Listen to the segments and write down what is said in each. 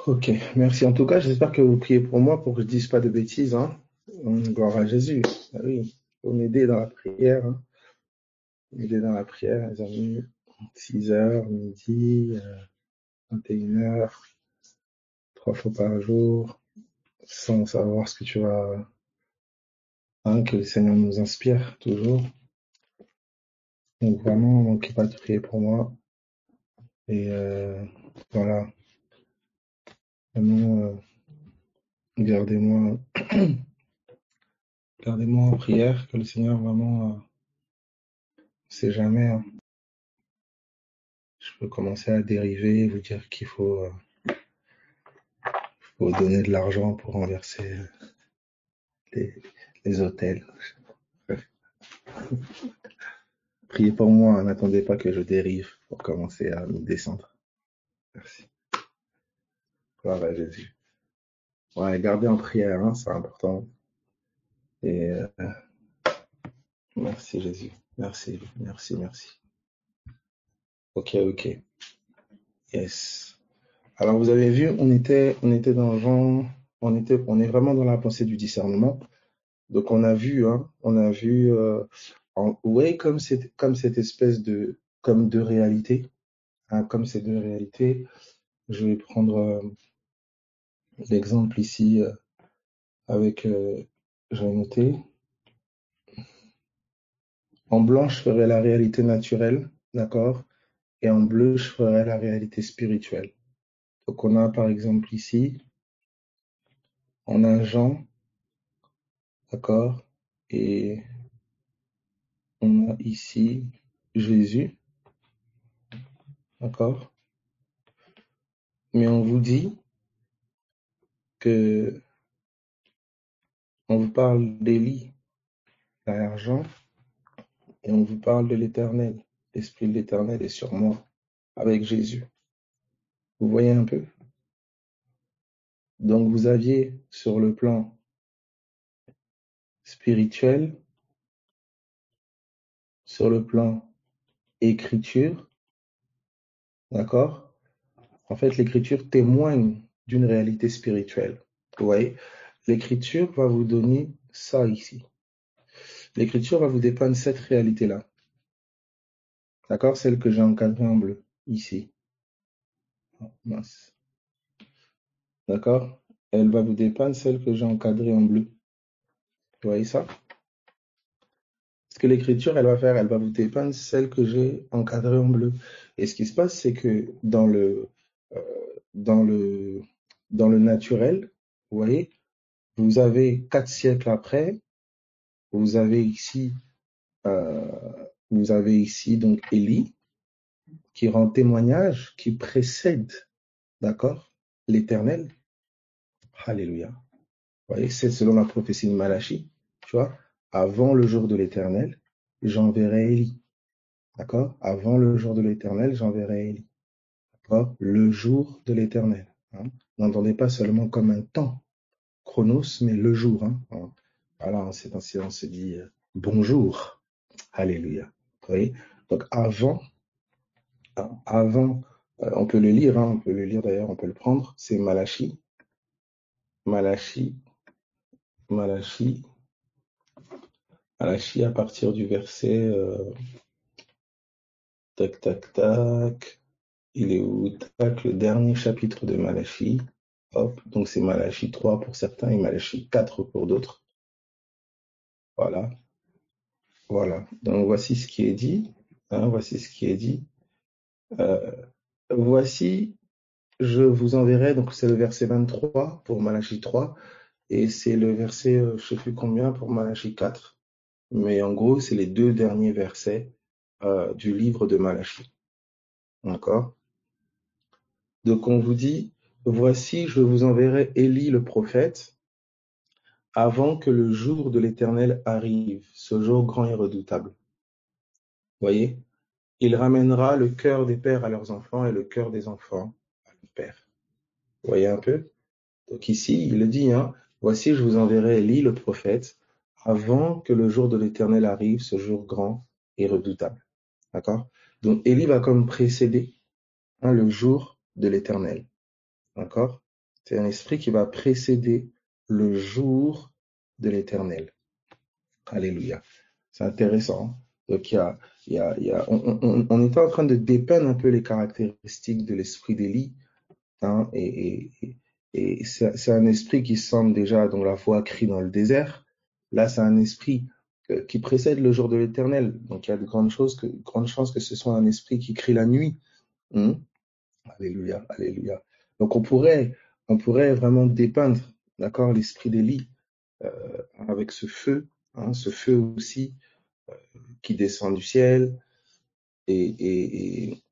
Ok, merci. En tout cas, j'espère que vous priez pour moi pour que je dise pas de bêtises, hein. Gloire à Jésus. Ah oui, faut m'aider dans la prière, hein. M'aider dans la prière, les amis. 6 heures, midi, 21 heures, 3 fois par jour, sans savoir ce que tu vas, hein, que le Seigneur nous inspire toujours. Donc vraiment, ne manquez pas de prier pour moi. Et voilà, vraiment, gardez-moi, gardez-moi en prière, que le Seigneur vraiment, on sait jamais, hein. Je peux commencer à dériver, vous dire qu'il faut donner de l'argent pour renverser les, les hôtels. Bref. Priez pour moi, n'attendez pas que je dérive pour commencer à me descendre. Merci. Gloire à Jésus. Ouais, gardez en prière, hein, c'est important. Et merci Jésus. Merci, merci, merci. Ok. Yes. Alors vous avez vu, on était dans Jean, on est vraiment dans la pensée du discernement. Donc on a vu, ouais, comme cette espèce comme deux réalités, hein, comme ces deux réalités. Je vais prendre l'exemple ici avec, je vais noter, en blanc je ferai la réalité naturelle, d'accord, et en bleu je ferai la réalité spirituelle. Donc on a par exemple ici, on a Jean, d'accord, et on a ici Jésus, d'accord, mais on vous dit que on vous parle d'Élie, l'argent, et on vous parle de l'Éternel. L'Esprit de l'Éternel est sur moi, avec Jésus. Vous voyez un peu? Donc vous aviez sur le plan spirituel, sur le plan écriture, d'accord? En fait, l'écriture témoigne d'une réalité spirituelle. Vous voyez? L'écriture va vous donner ça ici. L'écriture va vous dépeindre cette réalité-là. D'accord? Celle que j'ai encadrée en bleu, ici. Oh, mince. D'accord? Elle va vous dépeindre celle que j'ai encadrée en bleu. Vous voyez ça? Ce que l'écriture, elle va faire, elle va vous dépeindre celle que j'ai encadrée en bleu. Et ce qui se passe, c'est que euh, dans le, dans le naturel, vous voyez, vous avez 4 siècles après, vous avez ici, euh, donc Élie, qui rend témoignage, qui précède, d'accord, l'Éternel. Alléluia. Vous voyez, c'est selon la prophétie de Malachie, tu vois, avant le jour de l'Éternel, j'enverrai Élie. D'accord? Avant le jour de l'Éternel, j'enverrai Élie. D'accord? Le jour de l'Éternel. Hein? N'entendez pas seulement comme un temps, chronos, mais le jour. Hein? Voilà, en ces temps-ci, on se dit bonjour. Alléluia. Vous voyez? Donc avant, on peut le lire, hein, on peut le lire d'ailleurs, on peut le prendre. C'est Malachie. Malachie à partir du verset tac, tac, tac. Il est où? Tac, le dernier chapitre de Malachie. Hop, donc c'est Malachie 3 pour certains et Malachie 4 pour d'autres. Voilà. Voilà. Donc voici ce qui est dit. Hein, voici ce qui est dit. Voici, je vous enverrai, donc c'est le verset 23 pour Malachie 3, et c'est le verset, je ne sais plus combien, pour Malachie 4. Mais en gros, c'est les 2 derniers versets du livre de Malachie. D'accord? Donc on vous dit, voici, je vous enverrai Élie le prophète, avant que le jour de l'Éternel arrive, ce jour grand et redoutable. Voyez? Il ramènera le cœur des pères à leurs enfants et le cœur des enfants à leurs pères. Vous voyez un peu? Donc ici, il le dit, hein, voici, je vous enverrai Élie le prophète, avant que le jour de l'Éternel arrive, ce jour grand et redoutable. D'accord? Donc Élie va comme précéder, hein, le jour de l'Éternel. D'accord? C'est un esprit qui va précéder le jour de l'Éternel. Alléluia. C'est intéressant. Donc, on était en train de dépeindre un peu les caractéristiques de l'esprit d'Élie, hein, et c'est un esprit qui semble déjà, dont la voix crie dans le désert. Là, c'est un esprit qui précède le jour de l'Éternel. Donc, il y a de grandes chances que ce soit un esprit qui crie la nuit. Alléluia, alléluia. Donc, on pourrait vraiment dépeindre, d'accord, l'esprit d'Élie avec ce feu aussi qui descend du ciel et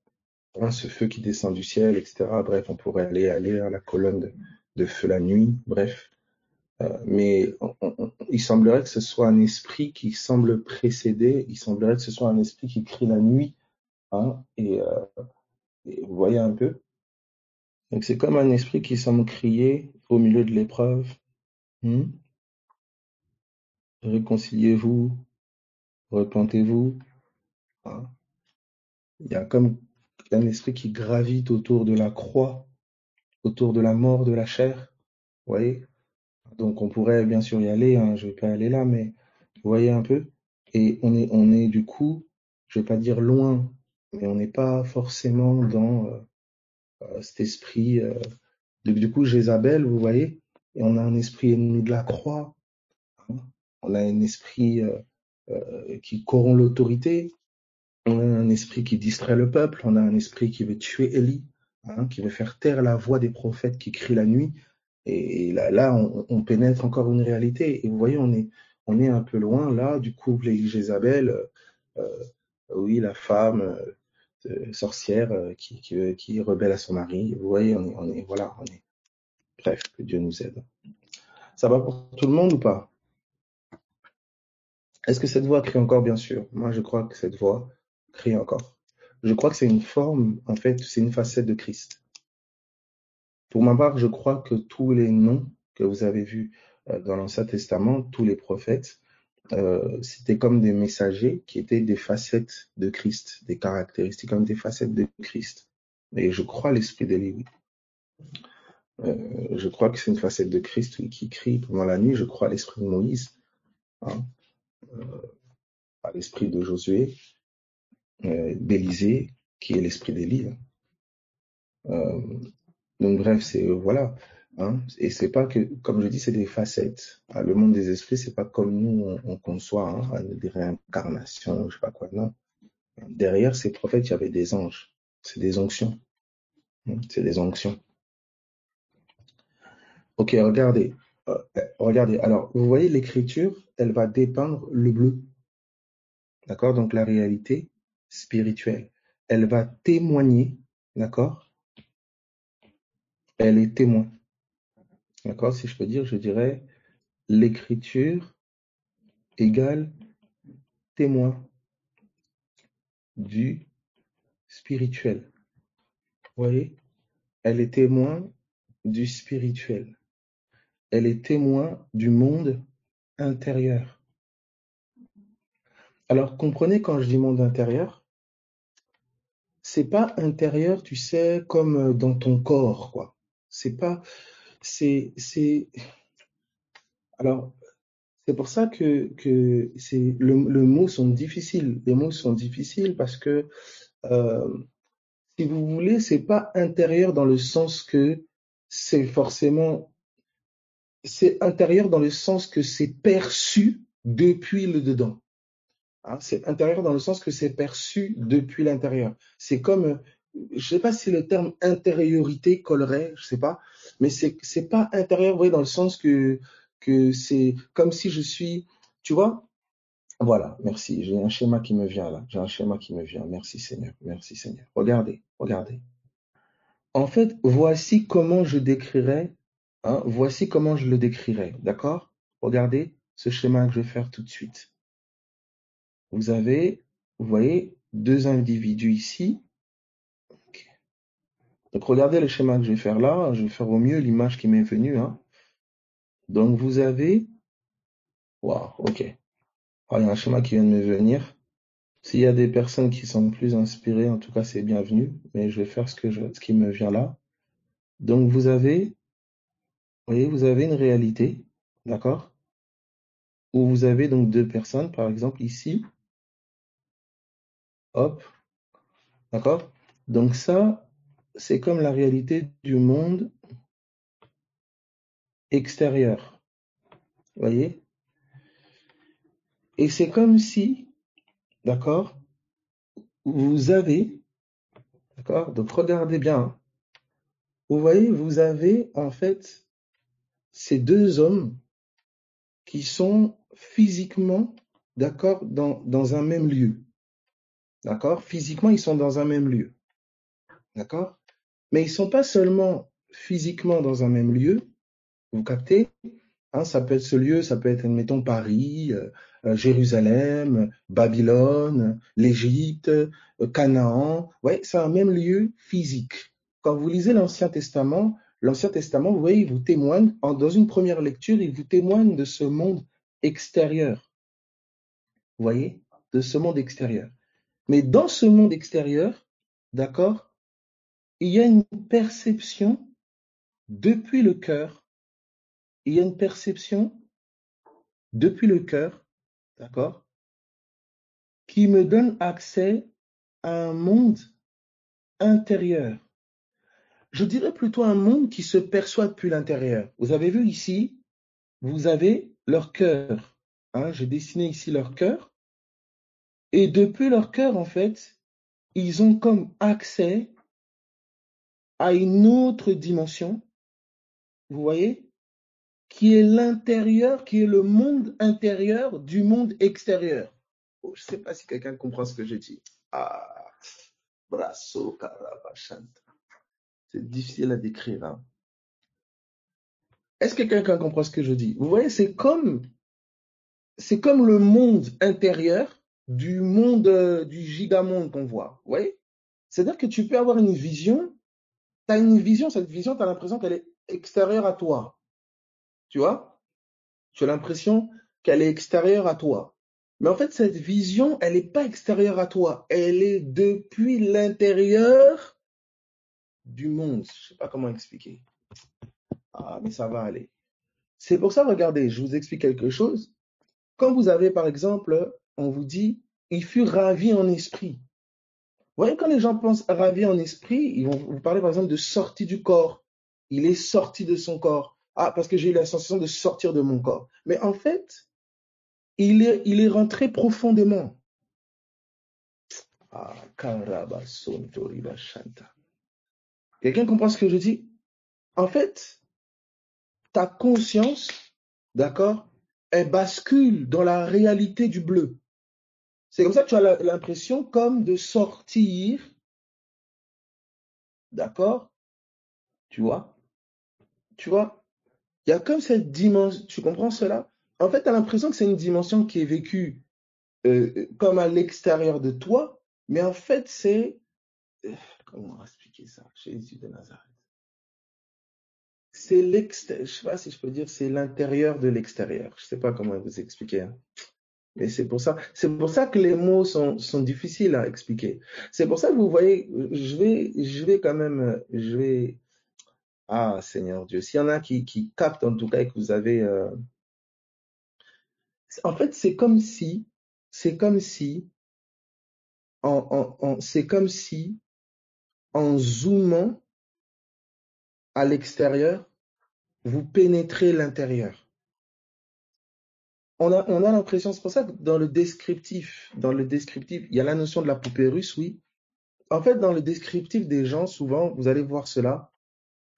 ce feu qui descend du ciel, etc. Bref, on pourrait aller à la colonne de feu la nuit, bref. Mais il semblerait que ce soit un esprit qui semble précéder, il semblerait que ce soit un esprit qui crie la nuit, hein, et vous voyez un peu. Donc c'est comme un esprit qui semble crier au milieu de l'épreuve. Réconciliez-vous, repentez-vous. Hein. Il y a comme un esprit qui gravite autour de la croix, autour de la mort de la chair. Vous voyez? Donc on pourrait bien sûr y aller, hein, je vais pas aller là, mais vous voyez un peu? Et on est du coup, je vais pas dire loin, mais on n'est pas forcément dans cet esprit. Du coup, Jézabel, vous voyez? Et on a un esprit ennemi de la croix. Hein. On a un esprit qui corrompt l'autorité. On a un esprit qui distrait le peuple. On a un esprit qui veut tuer Élie, hein, qui veut faire taire la voix des prophètes qui crient la nuit. Et là on pénètre encore une réalité. Et vous voyez, on est un peu loin là du couple Jézabel, oui, la femme sorcière qui est rebelle à son mari. Vous voyez, voilà, bref, que Dieu nous aide. Ça va pour tout le monde ou pas? Est-ce que cette voix crie encore? Bien sûr. Moi, je crois que cette voix crie encore. Je crois que c'est une forme, en fait, c'est une facette de Christ. Pour ma part, je crois que tous les noms que vous avez vus dans l'Ancien Testament, tous les prophètes, c'était comme des messagers qui étaient des facettes de Christ, des caractéristiques comme des facettes de Christ. Et je crois l'esprit d'Élie. Je crois que c'est une facette de Christ qui crie pendant la nuit. Je crois l'esprit de Moïse, hein, à l'esprit de Josué, d'Élisée, qui est l'esprit d'Élie. Donc bref, c'est voilà. Hein, et c'est pas que, comme je dis, c'est des facettes. Hein, le monde des esprits, c'est pas comme nous on conçoit, hein, des réincarnations, je sais pas quoi. Non. Derrière ces prophètes, il y avait des anges. C'est des onctions. C'est des onctions. Ok, regardez. Regardez. Alors, vous voyez, l'écriture, elle va dépeindre le bleu. D'accord? Donc, la réalité spirituelle. Elle va témoigner. D'accord? Elle est témoin. D'accord? Si je peux dire, je dirais l'écriture égale témoin du spirituel. Vous voyez? Elle est témoin du spirituel. Elle est témoin du monde intérieur. Alors, comprenez quand je dis monde intérieur, c'est pas intérieur, tu sais, comme dans ton corps, quoi. C'est pas, alors, c'est pour ça que le mot sont difficiles. Les mots sont difficiles parce que, si vous voulez, c'est pas intérieur dans le sens que c'est forcément, c'est intérieur dans le sens que c'est perçu depuis le dedans. Hein, c'est intérieur dans le sens que c'est perçu depuis l'intérieur. C'est comme, je sais pas si le terme intériorité collerait, je sais pas, mais c'est pas intérieur, vous voyez, dans le sens que c'est comme si je suis, tu vois. Voilà, merci. J'ai un schéma qui me vient là. J'ai un schéma qui me vient. Merci Seigneur. Merci Seigneur. Regardez, regardez. En fait, voici comment je décrirais, hein, voici comment je le décrirais, d'accord? Regardez ce schéma que je vais faire tout de suite. Vous voyez, deux individus ici. Okay. Donc regardez le schéma que je vais faire là. Je vais faire au mieux l'image qui m'est venue. Hein. Donc vous avez, waouh, ok. Ah, il y a un schéma qui vient de me venir. S'il y a des personnes qui sont plus inspirées, en tout cas c'est bienvenu. Mais je vais faire ce qui me vient là. Donc vous avez Vous voyez, vous avez une réalité, d'accord? Où vous avez donc deux personnes, par exemple ici, hop, d'accord? Donc ça, c'est comme la réalité du monde extérieur, vous voyez? Et c'est comme si, d'accord, vous avez, d'accord? Donc regardez bien, hein. Vous voyez, vous avez en fait ces deux hommes qui sont physiquement, d'accord, dans un même lieu, d'accord? Physiquement, ils sont dans un même lieu, d'accord? Mais ils ne sont pas seulement physiquement dans un même lieu, vous captez? Hein, ça peut être ce lieu, ça peut être, admettons, Paris, Jérusalem, Babylone, l'Égypte, Canaan. Ouais, c'est un même lieu physique. Quand vous lisez l'Ancien Testament, vous voyez, il vous témoigne, dans une première lecture, il vous témoigne de ce monde extérieur. Vous voyez? De ce monde extérieur. Mais dans ce monde extérieur, d'accord, il y a une perception depuis le cœur. Il y a une perception depuis le cœur, d'accord, qui me donne accès à un monde intérieur. Je dirais plutôt un monde qui se perçoit depuis l'intérieur. Vous avez vu ici, vous avez leur cœur. Hein, j'ai dessiné ici leur cœur. Et depuis leur cœur, en fait, ils ont comme accès à une autre dimension, vous voyez, qui est l'intérieur, qui est le monde intérieur du monde extérieur. Oh, je ne sais pas si quelqu'un comprend ce que je dis. Ah, brasso, carabachanta. C'est difficile à décrire. Hein. Est-ce que quelqu'un comprend ce que je dis? Vous voyez, c'est comme le monde intérieur du monde, du gigamonde qu'on voit. Vous voyez? C'est-à-dire que tu peux avoir une vision, tu as une vision, cette vision, tu as l'impression qu'elle est extérieure à toi. Tu vois? Tu as l'impression qu'elle est extérieure à toi. Mais en fait, cette vision, elle n'est pas extérieure à toi. Elle est depuis l'intérieur du monde. Je ne sais pas comment expliquer. Ah, mais ça va aller. C'est pour ça, regardez, je vous explique quelque chose. Quand vous avez, par exemple, on vous dit, il fut ravi en esprit. Vous voyez, quand les gens pensent ravi en esprit, ils vont vous parler, par exemple, de sortie du corps. Il est sorti de son corps. Ah, parce que j'ai eu la sensation de sortir de mon corps. Mais en fait, il est rentré profondément. Ah, quelqu'un comprend ce que je dis? En fait, ta conscience, d'accord, elle bascule dans la réalité du bleu. C'est comme ça que tu as l'impression comme de sortir, d'accord? Tu vois? Tu vois? Il y a comme cette dimension, tu comprends cela? En fait, tu as l'impression que c'est une dimension qui est vécue comme à l'extérieur de toi, mais en fait, c'est... comment expliquer ça? Jésus de Nazareth. C'est l'extérieur, je ne sais pas si je peux dire, c'est l'intérieur de l'extérieur. Je ne sais pas comment vous expliquer. Hein. Mais c'est pour ça que les mots sont difficiles à expliquer. C'est pour ça que vous voyez, je vais quand même, ah Seigneur Dieu, s'il y en a qui captent en tout cas et que vous avez, en fait, c'est comme si, c'est comme si, en zoomant à l'extérieur, vous pénétrez l'intérieur. On a l'impression, c'est pour ça que dans le descriptif, il y a la notion de la poupée russe, oui. En fait, dans le descriptif des gens, souvent, vous allez voir cela,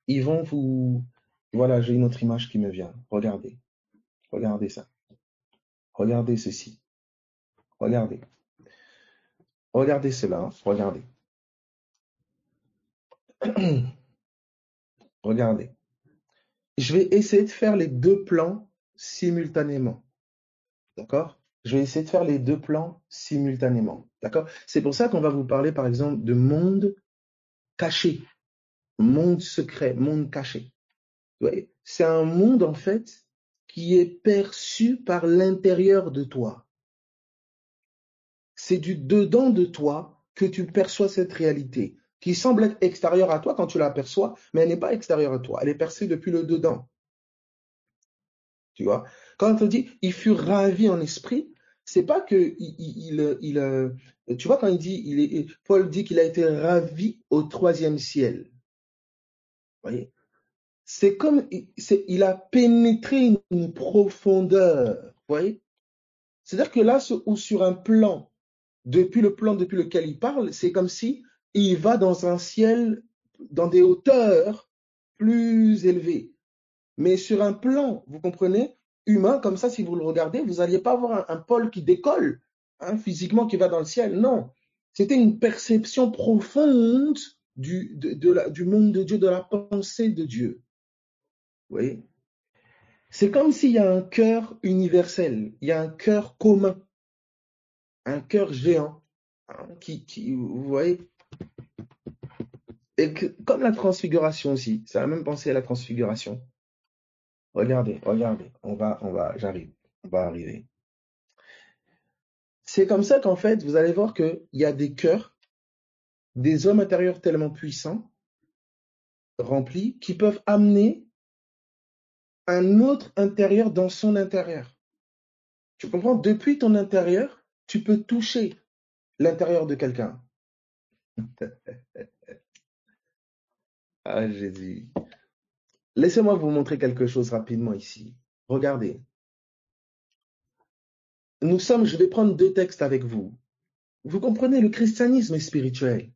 ils vont vous... Voilà, j'ai une autre image qui me vient. Regardez. Regardez ça. Regardez ceci. Regardez. Regardez cela. Hein. Regardez. Regardez. Je vais essayer de faire les deux plans simultanément. D'accord? Je vais essayer de faire les deux plans simultanément. D'accord? C'est pour ça qu'on va vous parler, par exemple, de monde caché, monde secret, monde caché. Vous voyez? C'est un monde, en fait, qui est perçu par l'intérieur de toi. C'est du dedans de toi que tu perçois cette réalité, qui semble être extérieure à toi quand tu l'aperçois, mais elle n'est pas extérieure à toi. Elle est perçue depuis le dedans. Tu vois? Quand on dit ils furent ravis en esprit, c'est pas que tu vois, quand il dit, Paul dit qu'il a été ravi au troisième ciel. Vous voyez? C'est comme, il a pénétré une profondeur. Vous voyez? C'est-à-dire que là, ou sur un plan, depuis lequel il parle, c'est comme si il va dans un ciel, dans des hauteurs plus élevées. Mais sur un plan, vous comprenez, humain, comme ça, si vous le regardez, vous n'alliez pas avoir un Paul qui décolle, hein, physiquement, qui va dans le ciel. Non. C'était une perception profonde du monde de Dieu, de la pensée de Dieu. Vous voyez? C'est comme s'il y a un cœur universel, il y a un cœur commun, un cœur géant, hein, vous voyez, et comme la transfiguration aussi, c'est la même pensée à la transfiguration. Regardez, j'arrive, on va arriver. C'est comme ça qu'en fait, vous allez voir qu'il y a des cœurs, des hommes intérieurs tellement puissants, remplis, qui peuvent amener un autre intérieur dans son intérieur. Tu comprends? Depuis ton intérieur, tu peux toucher l'intérieur de quelqu'un. Ah, Jésus. Laissez-moi vous montrer quelque chose rapidement ici. Regardez. Je vais prendre 2 textes avec vous. Vous comprenez, le christianisme est spirituel.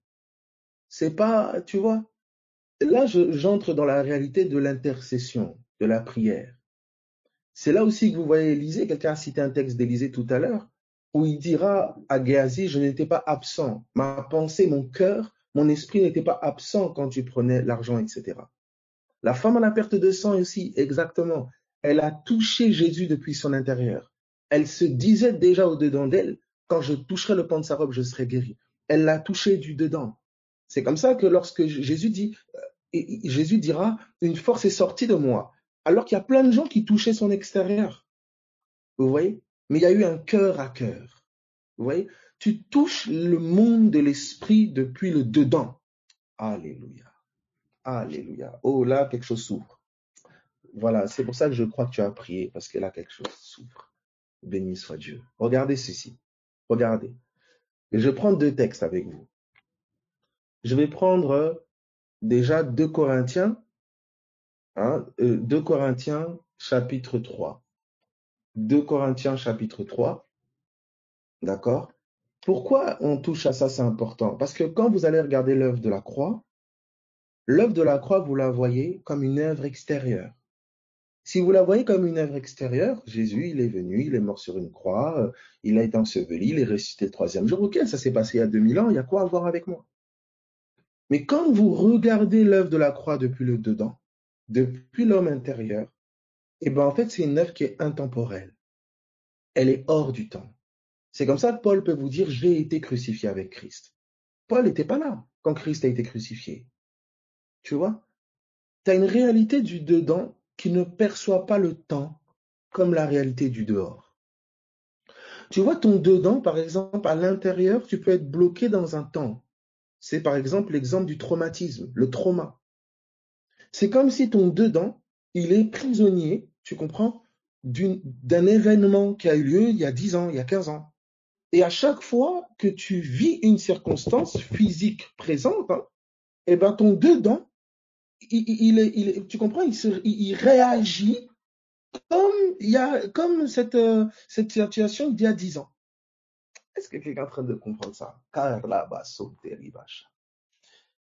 C'est pas, tu vois, là, j'entre dans la réalité de l'intercession, de la prière. C'est là aussi que vous voyez Élisée. Quelqu'un a cité un texte d'Élisée tout à l'heure, où il dira à Géasi, je n'étais pas absent. Ma pensée, mon cœur, mon esprit n'était pas absent quand tu prenais l'argent, etc. La femme à la perte de sang aussi, exactement. Elle a touché Jésus depuis son intérieur. Elle se disait déjà au-dedans d'elle, quand je toucherai le pan de sa robe, je serai guéri. Elle l'a touché du dedans. C'est comme ça que lorsque Jésus dit, Jésus dira, une force est sortie de moi. Alors qu'il y a plein de gens qui touchaient son extérieur. Vous voyez? Mais il y a eu un cœur à cœur. Vous voyez? Tu touches le monde de l'esprit depuis le dedans. Alléluia. Alléluia. Oh là, quelque chose s'ouvre. Voilà, c'est pour ça que je crois que tu as prié, parce que là, quelque chose s'ouvre. Béni soit Dieu. Regardez ceci. Regardez. Et je prends 2 textes avec vous. Je vais prendre déjà 2 Corinthiens, 2 Corinthiens chapitre 3. 2 Corinthiens chapitre 3. D'accord? Pourquoi on touche à ça, c'est important? Parce que quand vous allez regarder l'œuvre de la croix, vous la voyez comme une œuvre extérieure. Si vous la voyez comme une œuvre extérieure, Jésus, il est venu, il est mort sur une croix, il a été enseveli, il est ressuscité le 3e jour. Ok, ça s'est passé il y a 2000 ans, il y a quoi à voir avec moi? Mais quand vous regardez l'œuvre de la croix depuis le dedans, depuis l'homme intérieur, eh ben en fait, c'est une œuvre qui est intemporelle. Elle est hors du temps. C'est comme ça que Paul peut vous dire, j'ai été crucifié avec Christ. Paul n'était pas là quand Christ a été crucifié. Tu vois? Tu as une réalité du dedans qui ne perçoit pas le temps comme la réalité du dehors. Tu vois, ton dedans, par exemple, à l'intérieur, tu peux être bloqué dans un temps. C'est par exemple l'exemple du traumatisme, le trauma. C'est comme si ton dedans, il est prisonnier, tu comprends, d'un événement qui a eu lieu il y a 10 ans, il y a 15 ans. Et à chaque fois que tu vis une circonstance physique présente, eh ben ton dedans, tu comprends, il réagit comme cette situation d'il y a 10 ans. Est-ce que quelqu'un est en train de comprendre ça?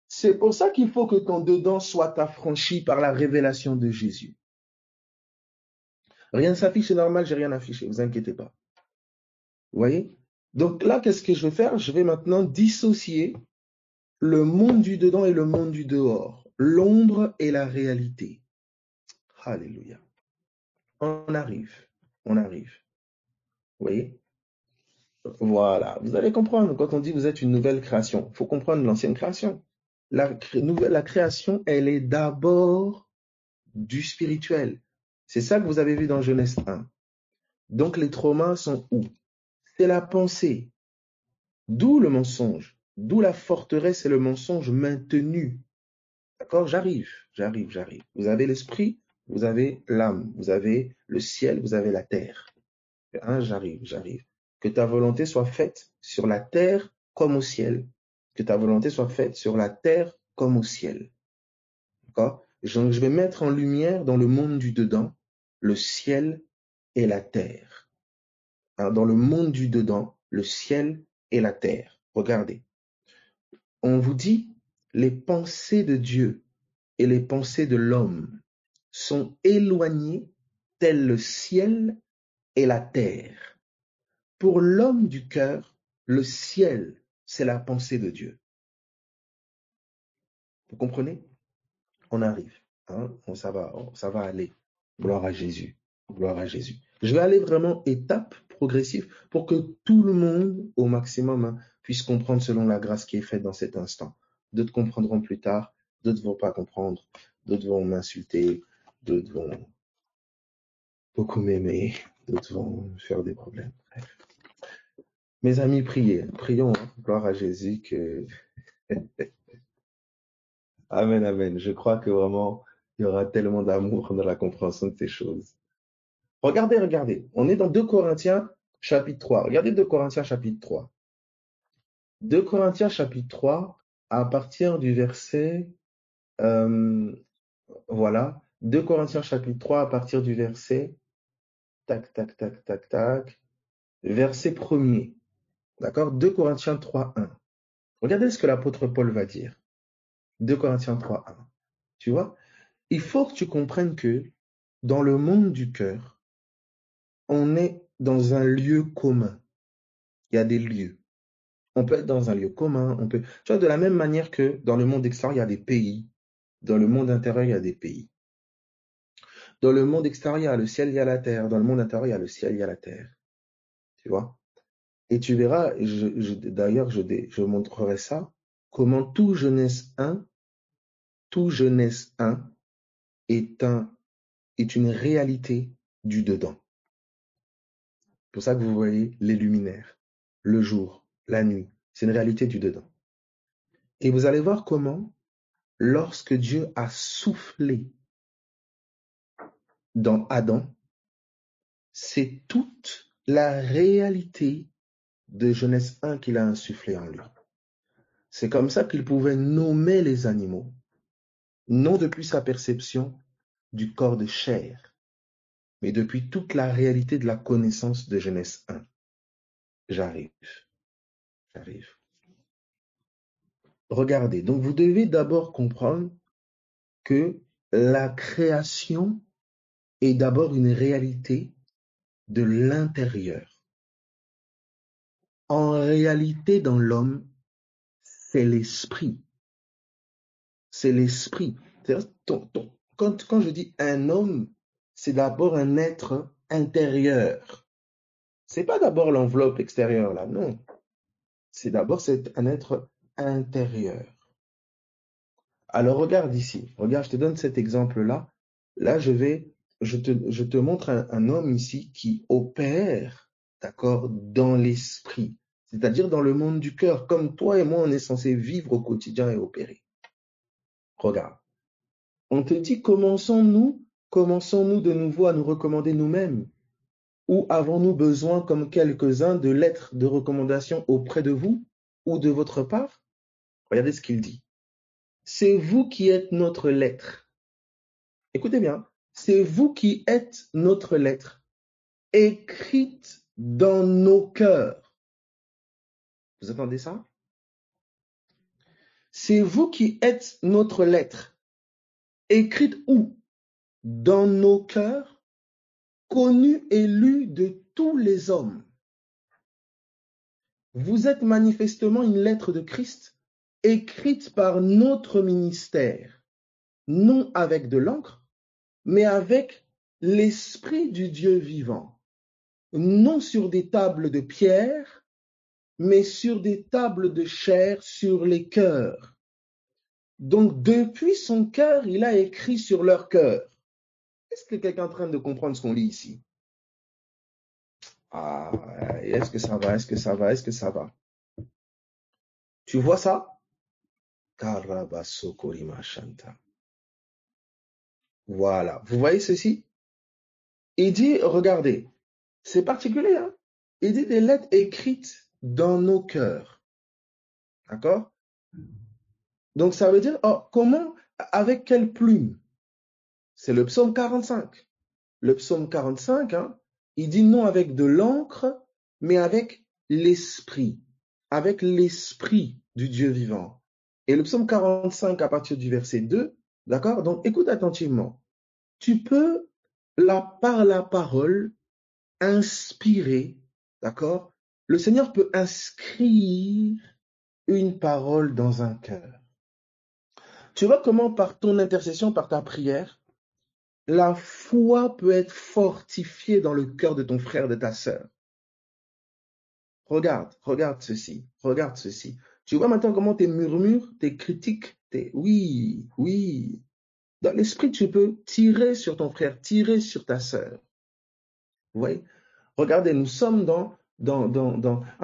C'est pour ça qu'il faut que ton dedans soit affranchi par la révélation de Jésus. Rien ne s'affiche, c'est normal, j'ai rien affiché, vous inquiétez pas. Vous voyez? Donc là, qu'est-ce que je vais faire? Je vais maintenant dissocier le monde du dedans et le monde du dehors, l'ombre et la réalité. Alléluia. On arrive. Vous voyez? Voilà. Vous allez comprendre, quand on dit vous êtes une nouvelle création, il faut comprendre l'ancienne création. La création, elle est d'abord du spirituel. C'est ça que vous avez vu dans Genèse 1. Donc les traumas sont où? C'est la pensée. D'où le mensonge. D'où la forteresse et le mensonge maintenu. D'accord? J'arrive. Vous avez l'esprit, vous avez l'âme, vous avez le ciel, vous avez la terre. Hein, j'arrive. Que ta volonté soit faite sur la terre comme au ciel. Que ta volonté soit faite sur la terre comme au ciel. D'accord? Je vais mettre en lumière dans le monde du dedans le ciel et la terre. Hein, dans le monde du dedans, le ciel et la terre. Regardez. On vous dit, les pensées de Dieu et les pensées de l'homme sont éloignées tel le ciel et la terre. Pour l'homme du cœur, le ciel, c'est la pensée de Dieu. Vous comprenez? On arrive. Hein? Ça va aller. Gloire à Jésus. Gloire à Jésus. Je vais aller vraiment étape progressive pour que tout le monde, au maximum, hein, puisse comprendre selon la grâce qui est faite dans cet instant. D'autres comprendront plus tard, d'autres ne vont pas comprendre, d'autres vont m'insulter, d'autres vont beaucoup m'aimer, d'autres vont faire des problèmes. Bref. Mes amis, prions, hein. Gloire à Jésus que... Amen, amen. Je crois que vraiment, il y aura tellement d'amour dans la compréhension de ces choses. Regardez. On est dans 2 Corinthiens chapitre 3. Regardez 2 Corinthiens chapitre 3. 2 Corinthiens chapitre 3, à partir du verset... voilà. 2 Corinthiens chapitre 3, à partir du verset... Tac. Verset 1er. D'accord? 2 Corinthiens 3, 1. Regardez ce que l'apôtre Paul va dire. 2 Corinthiens 3, 1. Tu vois? Il faut que tu comprennes que dans le monde du cœur, on est dans un lieu commun. Il y a des lieux. On peut être dans un lieu commun. Tu vois, de la même manière que dans le monde extérieur, il y a des pays. Dans le monde intérieur, il y a des pays. Dans le monde extérieur, il y a le ciel, il y a la terre. Dans le monde intérieur, il y a le ciel, il y a la terre. Tu vois? Et tu verras, d'ailleurs, je montrerai ça, comment tout Genèse 1 est une réalité du dedans. C'est pour ça que vous voyez les luminaires, le jour, la nuit. C'est une réalité du dedans. Et vous allez voir comment, lorsque Dieu a soufflé dans Adam, c'est toute la réalité de Genèse 1 qu'il a insufflé en lui. C'est comme ça qu'il pouvait nommer les animaux, non depuis sa perception du corps de chair, mais depuis toute la réalité de la connaissance de Genèse 1. J'arrive. Regardez, donc vous devez d'abord comprendre que la création est d'abord une réalité de l'intérieur. En réalité, dans l'homme, c'est l'esprit. C'est l'esprit. Quand je dis un homme, c'est d'abord un être intérieur. C'est pas d'abord l'enveloppe extérieure, là, non. C'est d'abord un être intérieur. Alors regarde ici, regarde, je te donne cet exemple-là. Là, je te montre un homme ici qui opère, d'accord, dans l'esprit, c'est-à-dire dans le monde du cœur, comme toi et moi, on est censé vivre au quotidien et opérer. Regarde, on te dit, commençons-nous de nouveau à nous recommander nous-mêmes, ou avons-nous besoin, comme quelques-uns, de lettres de recommandation auprès de vous ou de votre part? Regardez ce qu'il dit. C'est vous qui êtes notre lettre. Écoutez bien, c'est vous qui êtes notre lettre, écrite dans nos cœurs. Vous entendez ça? C'est vous qui êtes notre lettre, écrite où? Dans nos cœurs, connue et lue de tous les hommes. Vous êtes manifestement une lettre de Christ, écrite par notre ministère, non avec de l'encre, mais avec l'Esprit du Dieu vivant, non sur des tables de pierre, mais sur des tables de chair sur les cœurs. Donc, depuis son cœur, il a écrit sur leur cœur. Est-ce que quelqu'un est en train de comprendre ce qu'on lit ici? Ah, est-ce que ça va? Tu vois ça? Voilà. Vous voyez ceci? Il dit, regardez, c'est particulier, hein? Il dit des lettres écrites dans nos cœurs. D'accord? Donc ça veut dire, oh, comment, avec quelle plume? C'est le psaume 45. Le psaume 45, hein, il dit non avec de l'encre, mais avec l'esprit. Avec l'esprit du Dieu vivant. Et le psaume 45 à partir du verset 2, d'accord? Donc écoute attentivement. Tu peux, par la parole, inspirer, d'accord? Le Seigneur peut inscrire une parole dans un cœur. Tu vois comment par ton intercession, par ta prière, la foi peut être fortifiée dans le cœur de ton frère, de ta sœur. Regarde ceci, regarde ceci. Tu vois maintenant comment tes murmures, tes critiques, oui, oui. Dans l'esprit, tu peux tirer sur ton frère, tirer sur ta sœur. Vous voyez? Regardez, nous sommes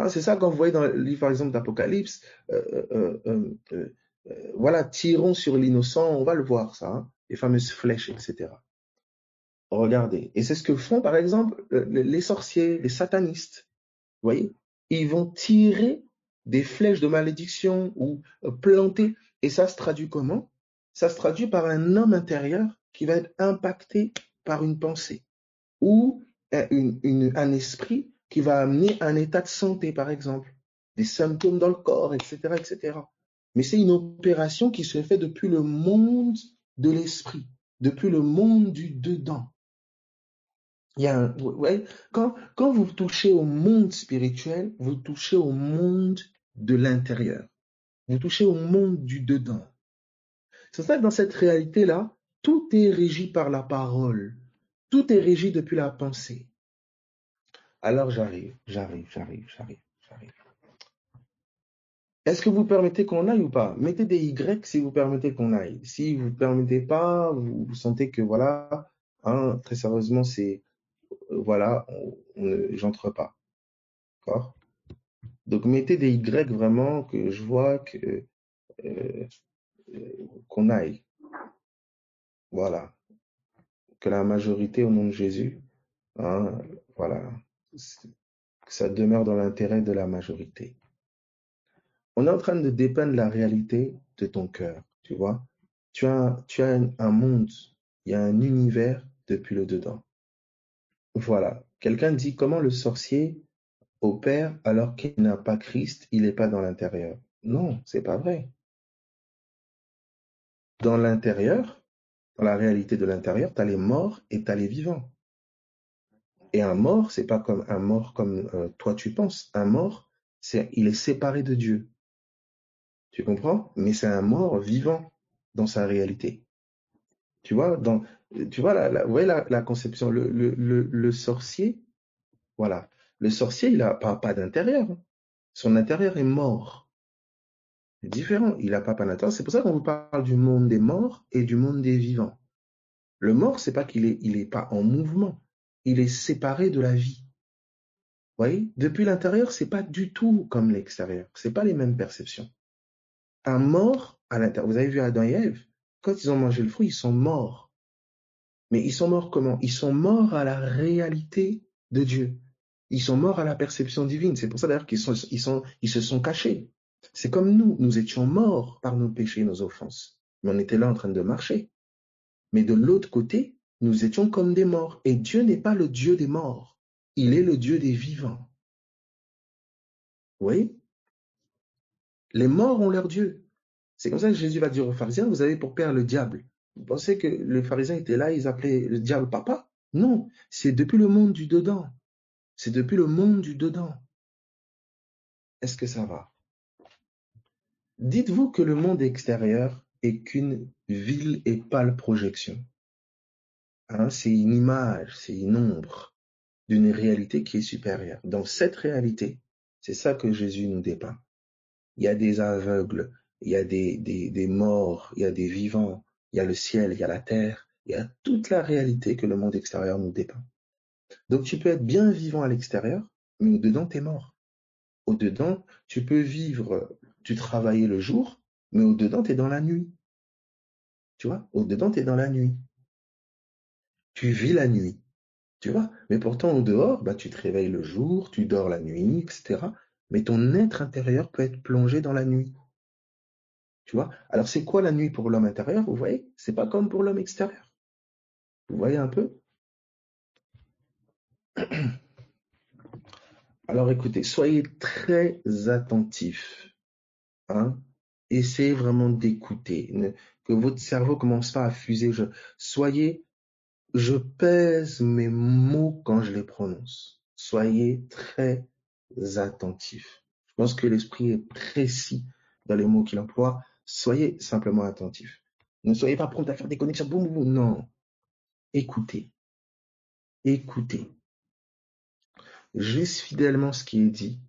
c'est ça quand vous voyez dans le livre, par exemple, d'Apocalypse, voilà, tirons sur l'innocent, on va le voir ça, hein, les fameuses flèches, etc. Regardez. Et c'est ce que font, par exemple, les sorciers, les satanistes. Vous voyez? Ils vont tirer des flèches de malédiction ou planter. Et ça se traduit comment? Ça se traduit par un homme intérieur qui va être impacté par une pensée ou un esprit qui va amener un état de santé, par exemple, des symptômes dans le corps, etc., etc. Mais c'est une opération qui se fait depuis le monde de l'esprit, depuis le monde du dedans. Ouais, quand vous touchez au monde spirituel, vous touchez au monde de l'intérieur. Vous touchez au monde du dedans. C'est ça que dans cette réalité-là, tout est régi par la parole. Tout est régi depuis la pensée. Alors j'arrive. Est-ce que vous permettez qu'on aille ou pas? Mettez des Y si vous permettez qu'on aille. Si vous ne permettez pas, vous sentez que voilà, hein, très sérieusement, c'est voilà, j'entre pas. D'accord? Donc mettez des Y vraiment que je vois que euh, qu'on aille. Voilà. Que la majorité au nom de Jésus, hein, voilà, que ça demeure dans l'intérêt de la majorité. On est en train de dépeindre la réalité de ton cœur, tu vois. Tu as un monde, il y a un univers depuis le dedans. Voilà. Quelqu'un dit comment le sorcier opère alors qu'il n'a pas Christ, il n'est pas dans l'intérieur. Non, c'est pas vrai. Dans l'intérieur, dans la réalité de l'intérieur, tu as les morts et tu as les vivants. Et un mort, c'est pas comme un mort comme toi tu penses. Un mort, il est séparé de Dieu. Tu comprends? Mais c'est un mort vivant dans sa réalité. Tu vois, vous voyez la conception, le sorcier, voilà. Le sorcier, il n'a pas d'intérieur. Son intérieur est mort. C'est différent. Il n'a pas d'intérieur. C'est pour ça qu'on vous parle du monde des morts et du monde des vivants. Le mort, c'est pas il est pas en mouvement. Il est séparé de la vie. Vous voyez? Depuis l'intérieur, c'est pas du tout comme l'extérieur. C'est pas les mêmes perceptions. Un mort à l'intérieur. Vous avez vu Adam et Ève? Quand ils ont mangé le fruit, ils sont morts. Mais ils sont morts comment? Ils sont morts à la réalité de Dieu. Ils sont morts à la perception divine. C'est pour ça d'ailleurs ils se sont cachés. C'est comme nous étions morts par nos péchés, nos offenses. Mais on était là en train de marcher. Mais de l'autre côté, nous étions comme des morts. Et Dieu n'est pas le Dieu des morts. Il est le Dieu des vivants. Vous voyez? Les morts ont leur Dieu. C'est comme ça que Jésus va dire aux pharisiens, vous avez pour père le diable. Vous pensez que les pharisiens étaient là, ils appelaient le diable papa? Non, c'est depuis le monde du dedans. C'est depuis le monde du dedans. Est-ce que ça va? Dites-vous que le monde extérieur est qu'une vile et pâle projection. Hein, c'est une image, c'est une ombre d'une réalité qui est supérieure. Dans cette réalité, c'est ça que Jésus nous dépeint. Il y a des aveugles, il y a des morts, il y a des vivants, il y a le ciel, il y a la terre, il y a toute la réalité que le monde extérieur nous dépeint. Donc tu peux être bien vivant à l'extérieur, mais au-dedans, tu es mort. Au-dedans, tu peux vivre, tu travailles le jour, mais au-dedans, tu es dans la nuit. Tu vois, au-dedans, tu es dans la nuit. Tu vis la nuit, tu vois. Mais pourtant, au dehors, bah, tu te réveilles le jour, tu dors la nuit, etc. Mais ton être intérieur peut être plongé dans la nuit, tu vois. Alors, c'est quoi la nuit pour l'homme intérieur, vous voyez? C'est pas comme pour l'homme extérieur. Vous voyez un peu? Alors, écoutez, soyez très attentifs, hein. Essayez vraiment d'écouter, que votre cerveau commence pas à fuser. Je pèse mes mots quand je les prononce. Soyez très attentifs. Je pense que l'esprit est précis dans les mots qu'il emploie. Soyez simplement attentifs. Ne soyez pas prompt à faire des connexions. Boum, boum, boum. Non. Écoutez. Écoutez. Juste fidèlement ce qui est dit.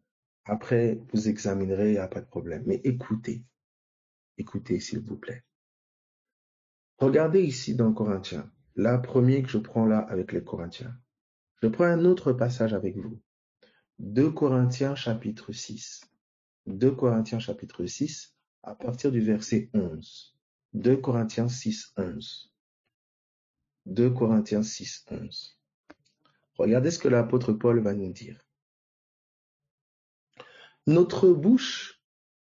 Après, vous examinerez, il n'y a pas de problème. Mais écoutez. Écoutez, s'il vous plaît. Regardez ici dans Corinthiens. La première que je prends là avec les Corinthiens. Je prends un autre passage avec vous. 2 Corinthiens chapitre 6. 2 Corinthiens chapitre 6 à partir du verset 11. 2 Corinthiens 6, 11. 2 Corinthiens 6, 11. Regardez ce que l'apôtre Paul va nous dire. Notre bouche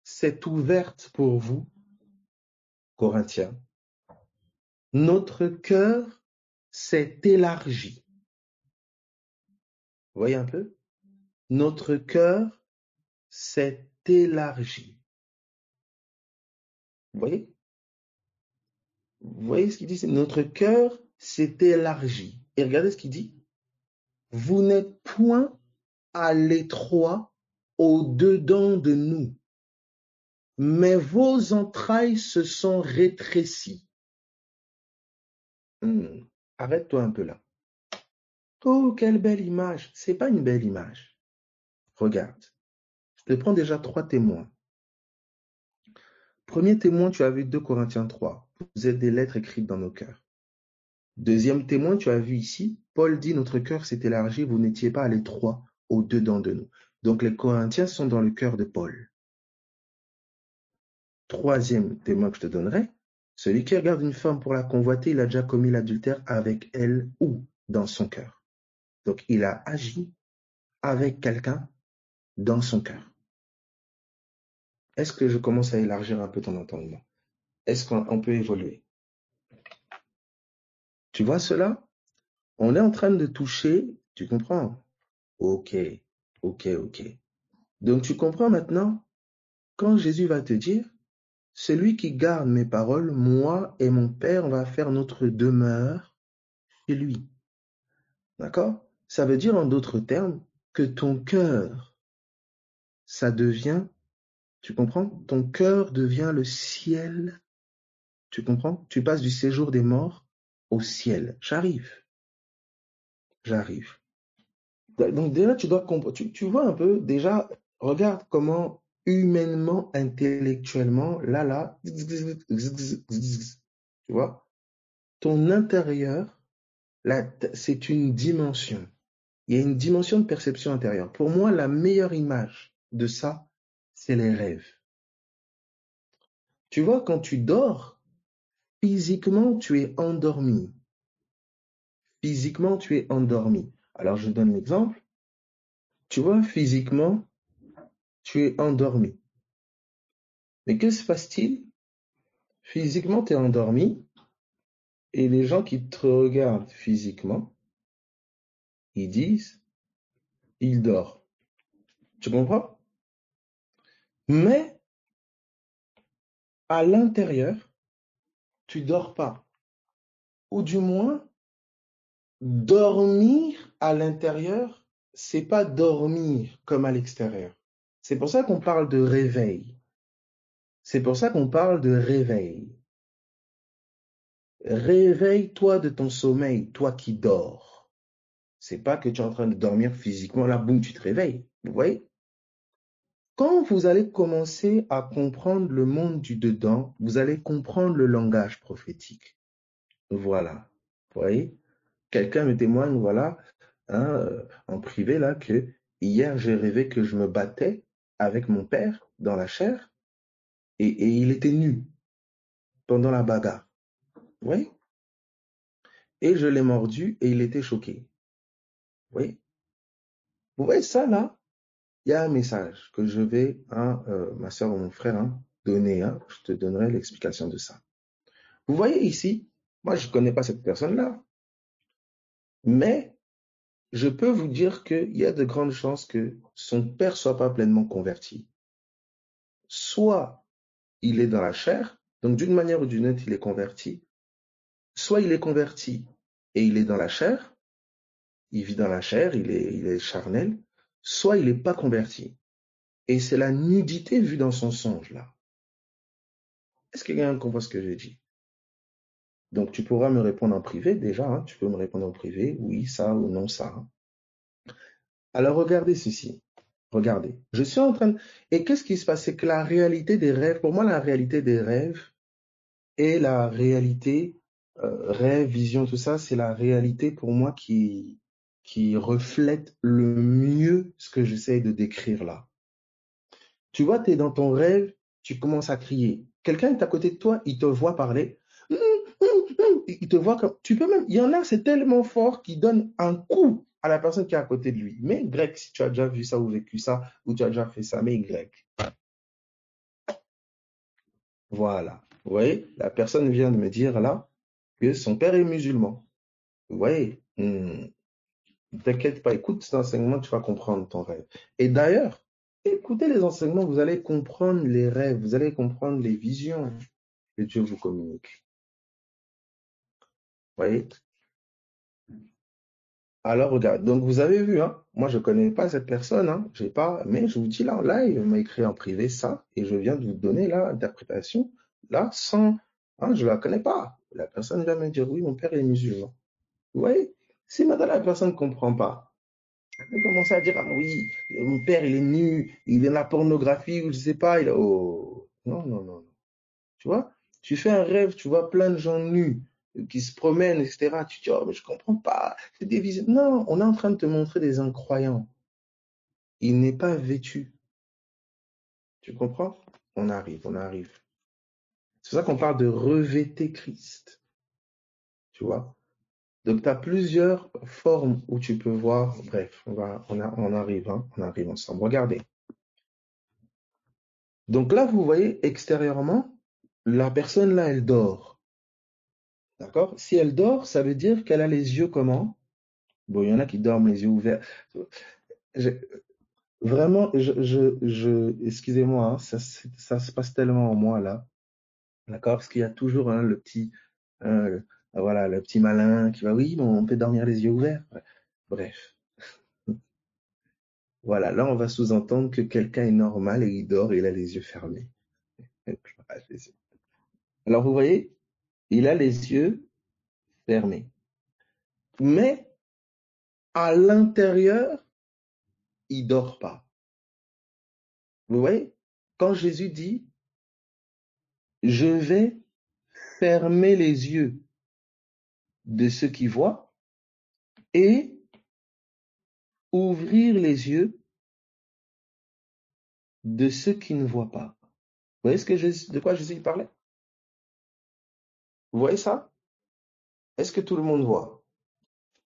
s'est ouverte pour vous, Corinthiens. Notre cœur s'est élargi. Vous voyez un peu? Notre cœur s'est élargi. Vous voyez? Vous voyez ce qu'il dit? Notre cœur s'est élargi. Et regardez ce qu'il dit. Vous n'êtes point à l'étroit au-dedans de nous, mais vos entrailles se sont rétrécies. Arrête-toi un peu là. Oh, quelle belle image. C'est pas une belle image. Regarde. Je te prends déjà 3 témoins. Premier témoin, tu as vu 2 Corinthiens 3. Vous êtes des lettres écrites dans nos cœurs. Deuxième témoin, tu as vu ici, Paul dit notre cœur s'est élargi, vous n'étiez pas à l'étroit au-dedans de nous. Donc les Corinthiens sont dans le cœur de Paul. Troisième témoin que je te donnerai, celui qui regarde une femme pour la convoiter, il a déjà commis l'adultère avec elle ou dans son cœur. Donc il a agi avec quelqu'un dans son cœur. Est-ce que je commence à élargir un peu ton entendement? Est-ce qu'on peut évoluer? Tu vois cela? On est en train de toucher, tu comprends? Ok. Donc tu comprends maintenant, quand Jésus va te dire, celui qui garde mes paroles, moi et mon Père, on va faire notre demeure chez lui. D'accord? Ça veut dire en d'autres termes que ton cœur, ça devient, tu comprends? Ton cœur devient le ciel. Tu comprends? Tu passes du séjour des morts au ciel. J'arrive. Donc déjà, tu dois comprendre. Tu vois un peu, déjà, regarde comment humainement, intellectuellement, là, tu vois? Ton intérieur, là, c'est une dimension. Il y a une dimension de perception intérieure. Pour moi, la meilleure image de ça, c'est les rêves. Tu vois, quand tu dors, physiquement, tu es endormi. Physiquement, tu es endormi. Alors, je donne l'exemple. Tu vois, physiquement, tu es endormi. Mais que se passe-t-il? Physiquement, tu es endormi et les gens qui te regardent physiquement, ils disent, il dort. Tu comprends? Mais à l'intérieur, tu dors pas. Ou du moins, dormir à l'intérieur, c'est pas dormir comme à l'extérieur. C'est pour ça qu'on parle de réveil. C'est pour ça qu'on parle de réveil. Réveille-toi de ton sommeil, toi qui dors. C'est pas que tu es en train de dormir physiquement, là, boum, tu te réveilles. Vous voyez? Quand vous allez commencer à comprendre le monde du dedans, vous allez comprendre le langage prophétique. Voilà. Vous voyez? Quelqu'un me témoigne, voilà, en privé, là, que hier, j'ai rêvé que je me battais avec mon père dans la chair et il était nu pendant la bagarre. Vous voyez? et je l'ai mordu et il était choqué. Oui. Vous voyez ça là? Il y a un message que je vais à ma soeur ou mon frère donner. Je te donnerai l'explication de ça. Vous voyez ici, moi je ne connais pas cette personne-là, mais je peux vous dire qu'il y a de grandes chances que son père ne soit pas pleinement converti. Soit il est dans la chair, donc d'une manière ou d'une autre il est converti, soit il est converti et il est dans la chair, il vit dans la chair, il est charnel, soit il n'est pas converti. Et c'est la nudité vue dans son songe là. Est-ce que quelqu'un comprend ce que je dis? Donc, tu pourras me répondre en privé déjà. Tu peux me répondre en privé, oui, ça ou non, ça. Alors, regardez ceci. Regardez. Je suis en train de... Et qu'est-ce qui se passe? C'est que la réalité des rêves, pour moi, la réalité des rêves et la réalité, rêve, vision, tout ça, c'est la réalité pour moi qui reflète le mieux ce que j'essaie de décrire là. Tu vois, tu es dans ton rêve, tu commences à crier. Quelqu'un est à côté de toi, il te voit parler. Il te voit comme. Tu peux même. Il y en a, c'est tellement fort qu'il donne un coup à la personne qui est à côté de lui. Mais grec, si tu as déjà vu ça ou vécu ça, ou tu as déjà fait ça, mais grec. Voilà. Vous voyez, la personne vient de me dire là que son père est musulman. Vous voyez, t'inquiète pas, écoute cet enseignement, tu vas comprendre ton rêve. Et d'ailleurs, écoutez les enseignements, vous allez comprendre les rêves, vous allez comprendre les visions que Dieu vous communique. Vous voyez? Alors, regarde, donc vous avez vu, moi je ne connais pas cette personne, j'ai pas, mais je vous dis là, en live, il m'a écrit en privé ça, et je viens de vous donner l'interprétation, là, sans, je ne la connais pas. La personne vient me dire, oui, mon père est musulman. Vous voyez? Si maintenant la personne ne comprend pas, elle peut commencer à dire, ah oui, mon père il est nu, il est dans la pornographie, ou je ne sais pas, oh, non, non, non. Tu vois, tu fais un rêve, tu vois plein de gens nus qui se promènent, etc. Tu te dis, oh, mais je comprends pas, c'est des visions. Non, on est en train de te montrer des incroyants. Il n'est pas vêtu. Tu comprends? On arrive, on arrive. C'est pour ça qu'on parle de revêter Christ. Tu vois? Donc, tu as plusieurs formes où tu peux voir. Bref, on arrive, on arrive ensemble. Regardez. Donc là, vous voyez, extérieurement, la personne là, elle dort. D'accord? Si elle dort, ça veut dire qu'elle a les yeux comment? Bon, il y en a qui dorment les yeux ouverts. Je- Vraiment, excusez-moi, ça se passe tellement en moi là, d'accord? Parce qu'il y a toujours le petit, voilà, le petit malin qui va, oui, bon, on peut dormir les yeux ouverts. Ouais. Bref, voilà, là on va sous-entendre que quelqu'un est normal et il dort et il a les yeux fermés. Alors vous voyez, il a les yeux fermés, mais à l'intérieur, il dort pas. Vous voyez, quand Jésus dit, je vais fermer les yeux de ceux qui voient et ouvrir les yeux de ceux qui ne voient pas. Vous voyez de quoi Jésus parlait? Vous voyez ça? Est-ce que tout le monde voit?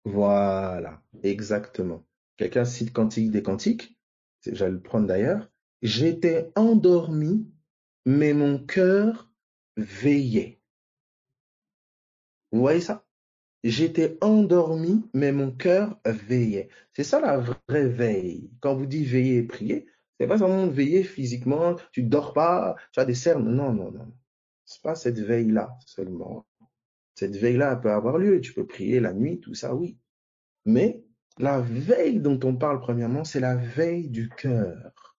Voilà, exactement. Quelqu'un cite Cantique des Cantiques, j'allais le prendre d'ailleurs. J'étais endormi, mais mon cœur veillait. Vous voyez ça? J'étais endormi, mais mon cœur veillait. C'est ça la vraie veille. Quand vous dites veiller et prier, c'est pas seulement veiller physiquement, tu dors pas, tu as des cernes. Non, non, non. C'est pas cette veille-là seulement. Cette veille-là peut avoir lieu. Tu peux prier la nuit, tout ça, oui. Mais la veille dont on parle premièrement, c'est la veille du cœur.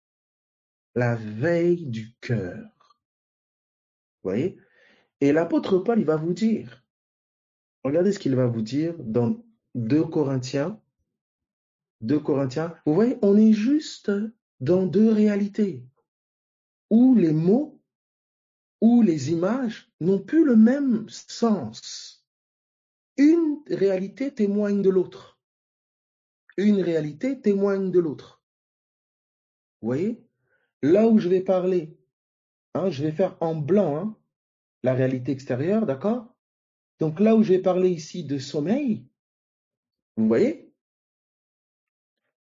La veille du cœur. Vous voyez? Et l'apôtre Paul, il va vous dire, regardez ce qu'il va vous dire dans 2 Corinthiens 2 Corinthiens, vous voyez, on est juste dans deux réalités, où les mots, où les images n'ont plus le même sens. Une réalité témoigne de l'autre. Une réalité témoigne de l'autre. Vous voyez, là où je vais parler, je vais faire en blanc la réalité extérieure, d'accord? Donc là où je vais parler ici de sommeil, vous voyez,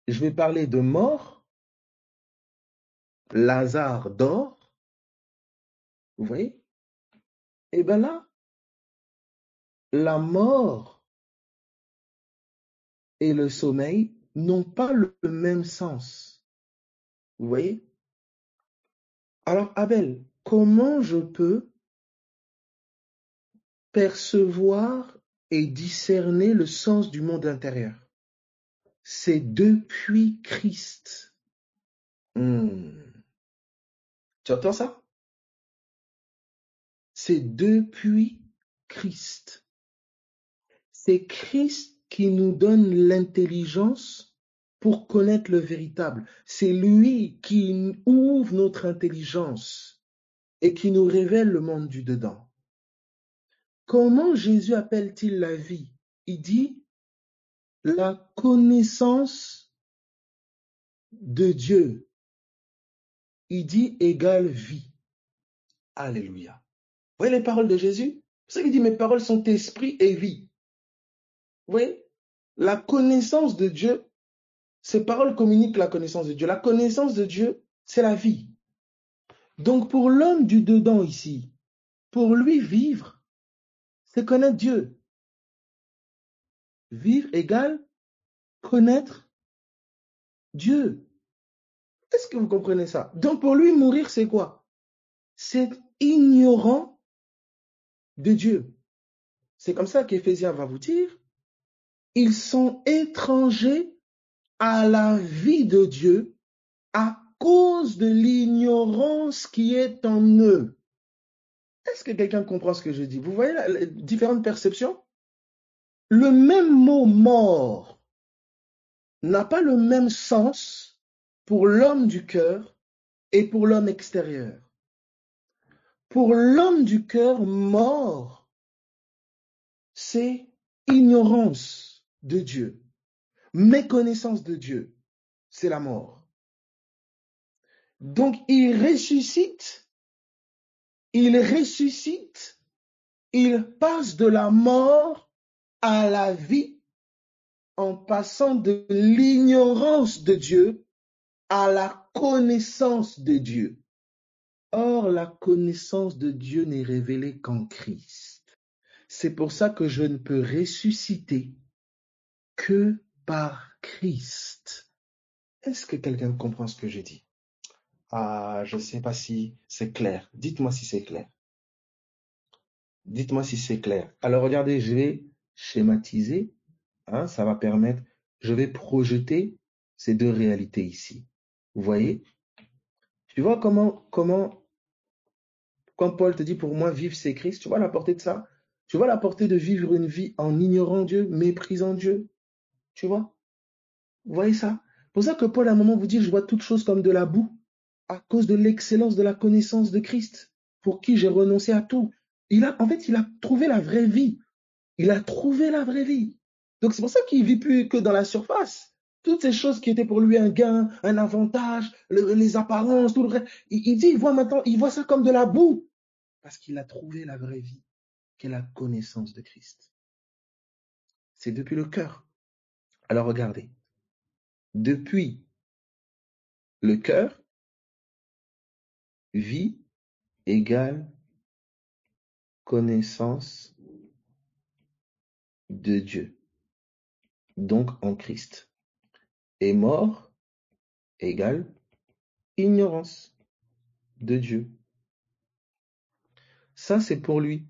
je vais parler de mort, Lazare dort, vous voyez, et bien là, la mort et le sommeil n'ont pas le même sens, vous voyez. Alors Abel, comment je peux percevoir et discerner le sens du monde intérieur? C'est depuis Christ. Tu entends ça? C'est depuis Christ. C'est Christ qui nous donne l'intelligence pour connaître le véritable. C'est lui qui ouvre notre intelligence et qui nous révèle le monde du dedans. Comment Jésus appelle-t-il la vie? Il dit la connaissance de Dieu. Il dit égale vie. Alléluia. Vous voyez les paroles de Jésus? C'est ça qu'il dit, mes paroles sont esprit et vie. Vous voyez? La connaissance de Dieu, ces paroles communiquent la connaissance de Dieu. La connaissance de Dieu, c'est la vie. Donc pour l'homme du dedans ici, pour lui vivre, c'est connaître Dieu. Vivre égale connaître Dieu. Est-ce que vous comprenez ça? Donc pour lui, mourir, c'est quoi? C'est ignorant de Dieu. C'est comme ça qu'Éphésiens va vous dire, ils sont étrangers à la vie de Dieu à cause de l'ignorance qui est en eux. Est-ce que quelqu'un comprend ce que je dis? Vous voyez les différentes perceptions? Le même mot mort n'a pas le même sens pour l'homme du cœur et pour l'homme extérieur. Pour l'homme du cœur, mort, c'est ignorance de Dieu. Méconnaissance de Dieu, c'est la mort. Donc il ressuscite, il passe de la mort à la vie en passant de l'ignorance de Dieu à la connaissance de Dieu. Or, la connaissance de Dieu n'est révélée qu'en Christ. C'est pour ça que je ne peux ressusciter que par Christ. Est-ce que quelqu'un comprend ce que j'ai dit? Ah, je ne sais pas si c'est clair. Dites-moi si c'est clair. Dites-moi si c'est clair. Alors, regardez, je vais schématiser. Ça va permettre, je vais projeter ces deux réalités ici. Vous voyez? Tu vois comment, quand Paul te dit pour moi, vivre c'est Christ, tu vois la portée de ça? Tu vois la portée de vivre une vie en ignorant Dieu, méprisant Dieu? Tu vois? Vous voyez ça? C'est pour ça que Paul, à un moment, vous dit, je vois toutes choses comme de la boue, à cause de l'excellence de la connaissance de Christ, pour qui j'ai renoncé à tout. En fait, il a trouvé la vraie vie. Il a trouvé la vraie vie. Donc c'est pour ça qu'il ne vit plus que dans la surface. Toutes ces choses qui étaient pour lui un gain, un avantage, les apparences, tout le reste. Il dit, il voit ça comme de la boue. Parce qu'il a trouvé la vraie vie, qui est la connaissance de Christ. C'est depuis le cœur. Alors regardez. Depuis le cœur, vie égale connaissance de Dieu. Donc en Christ. Et mort égale ignorance de Dieu. Ça, c'est pour lui.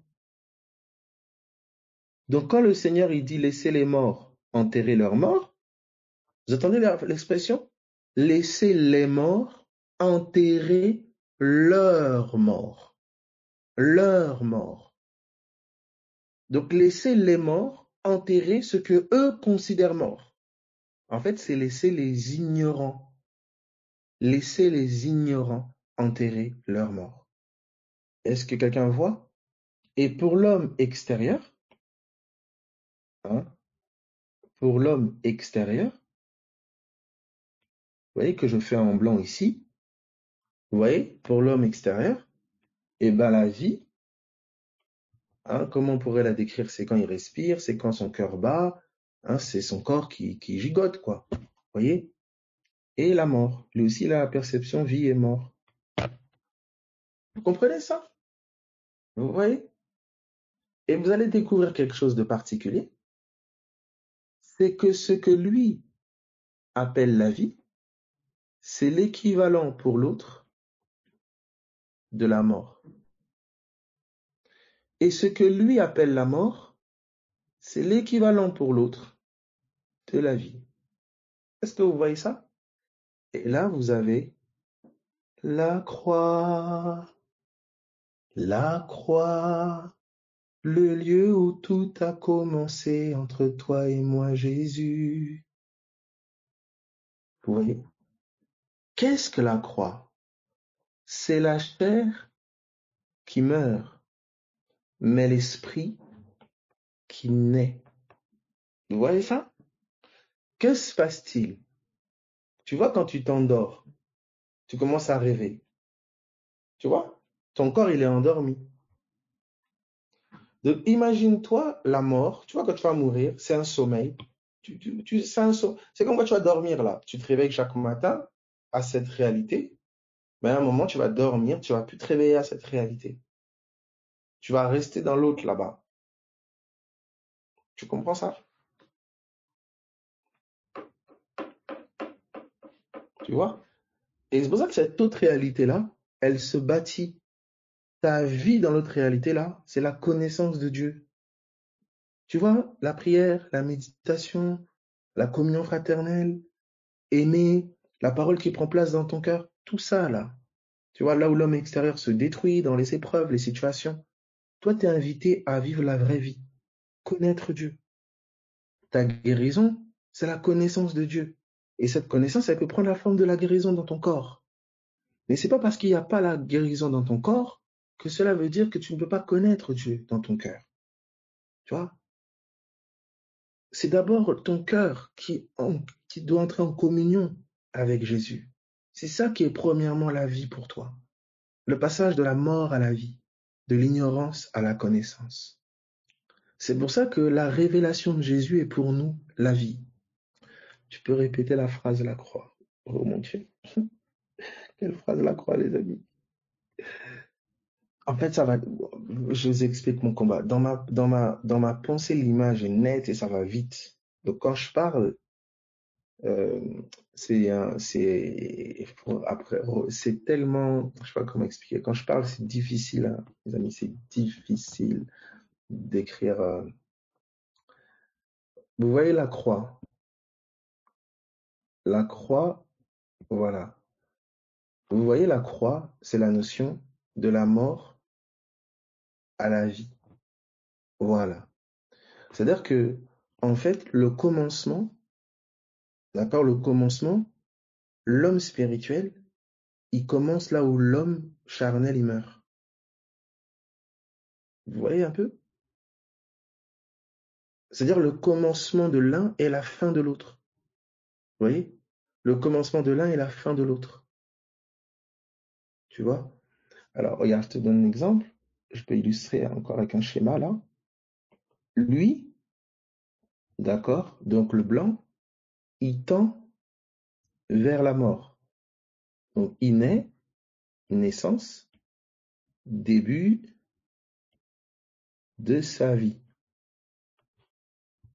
Donc quand le Seigneur il dit laissez les morts enterrer leurs morts, vous entendez l'expression? Laissez les morts enterrer leurs morts. Leurs morts. Donc laissez les morts enterrer ce que eux considèrent mort. En fait, c'est laisser les ignorants. Laissez les ignorants enterrer leurs morts. Est-ce que quelqu'un voit? Et pour l'homme extérieur, pour l'homme extérieur, vous voyez que je fais en blanc ici. Vous voyez, pour l'homme extérieur, la vie, Hein, comment on pourrait la décrire? C'est quand il respire, c'est quand son cœur bat, hein, c'est son corps qui gigote, quoi. Vous voyez? Et la mort. Lui aussi, il a la perception vie et mort. Vous comprenez ça? Vous voyez? Et vous allez découvrir quelque chose de particulier. C'est que ce que lui appelle la vie, c'est l'équivalent pour l'autre de la mort. Et ce que lui appelle la mort, c'est l'équivalent pour l'autre de la vie. Est-ce que vous voyez ça? Et là, vous avez la croix, le lieu où tout a commencé entre toi et moi, Jésus. Vous voyez? Qu'est-ce que la croix? C'est la chair qui meurt, mais l'esprit qui naît. Vous voyez ça? Que se passe-t-il? Tu vois, quand tu t'endors, tu commences à rêver. Tu vois? Ton corps, il est endormi. Donc, imagine-toi la mort. Tu vois, quand tu vas mourir, c'est un sommeil. C'est comme quand tu vas dormir là. Tu te réveilles chaque matin à cette réalité. Mais à un moment, tu vas dormir, tu vas plus te réveiller à cette réalité. Tu vas rester dans l'autre là-bas. Tu comprends ça? Tu vois? Et c'est pour ça que cette autre réalité-là, elle se bâtit. Ta vie dans l'autre réalité-là, c'est la connaissance de Dieu. Tu vois, la prière, la méditation, la communion fraternelle, aimer, la parole qui prend place dans ton cœur, tout ça là. Tu vois, là où l'homme extérieur se détruit dans les épreuves, les situations, toi, tu es invité à vivre la vraie vie, connaître Dieu. Ta guérison, c'est la connaissance de Dieu. Et cette connaissance, elle peut prendre la forme de la guérison dans ton corps. Mais c'est pas parce qu'il n'y a pas la guérison dans ton corps que cela veut dire que tu ne peux pas connaître Dieu dans ton cœur. Tu vois? C'est d'abord ton cœur qui doit entrer en communion avec Jésus. C'est ça qui est premièrement la vie pour toi. Le passage de la mort à la vie, de l'ignorance à la connaissance. C'est pour ça que la révélation de Jésus est pour nous la vie. Tu peux répéter la phrase de la croix. Oh mon Dieu. Quelle phrase de la croix, les amis. En fait, ça va. Je vous explique mon combat. Dans ma pensée, l'image est nette et ça va vite. Donc quand je parle, c'est tellement, je sais pas comment expliquer. Quand je parle, c'est difficile, hein, les amis, c'est difficile d'écrire. Vous voyez la croix. La croix, voilà. Vous voyez la croix, c'est la notion de la mort à la vie. Voilà. C'est-à-dire que, en fait, le commencement, d'accord, le commencement, l'homme spirituel, il commence là où l'homme charnel, il meurt. Vous voyez un peu? C'est-à-dire le commencement de l'un et la fin de l'autre. Vous voyez? Le commencement de l'un et la fin de l'autre. Tu vois? Alors, regarde, je te donne un exemple. Je peux illustrer encore avec un schéma là. Lui, d'accord? Donc le blanc, il tend vers la mort. Donc il naît, naissance, début de sa vie.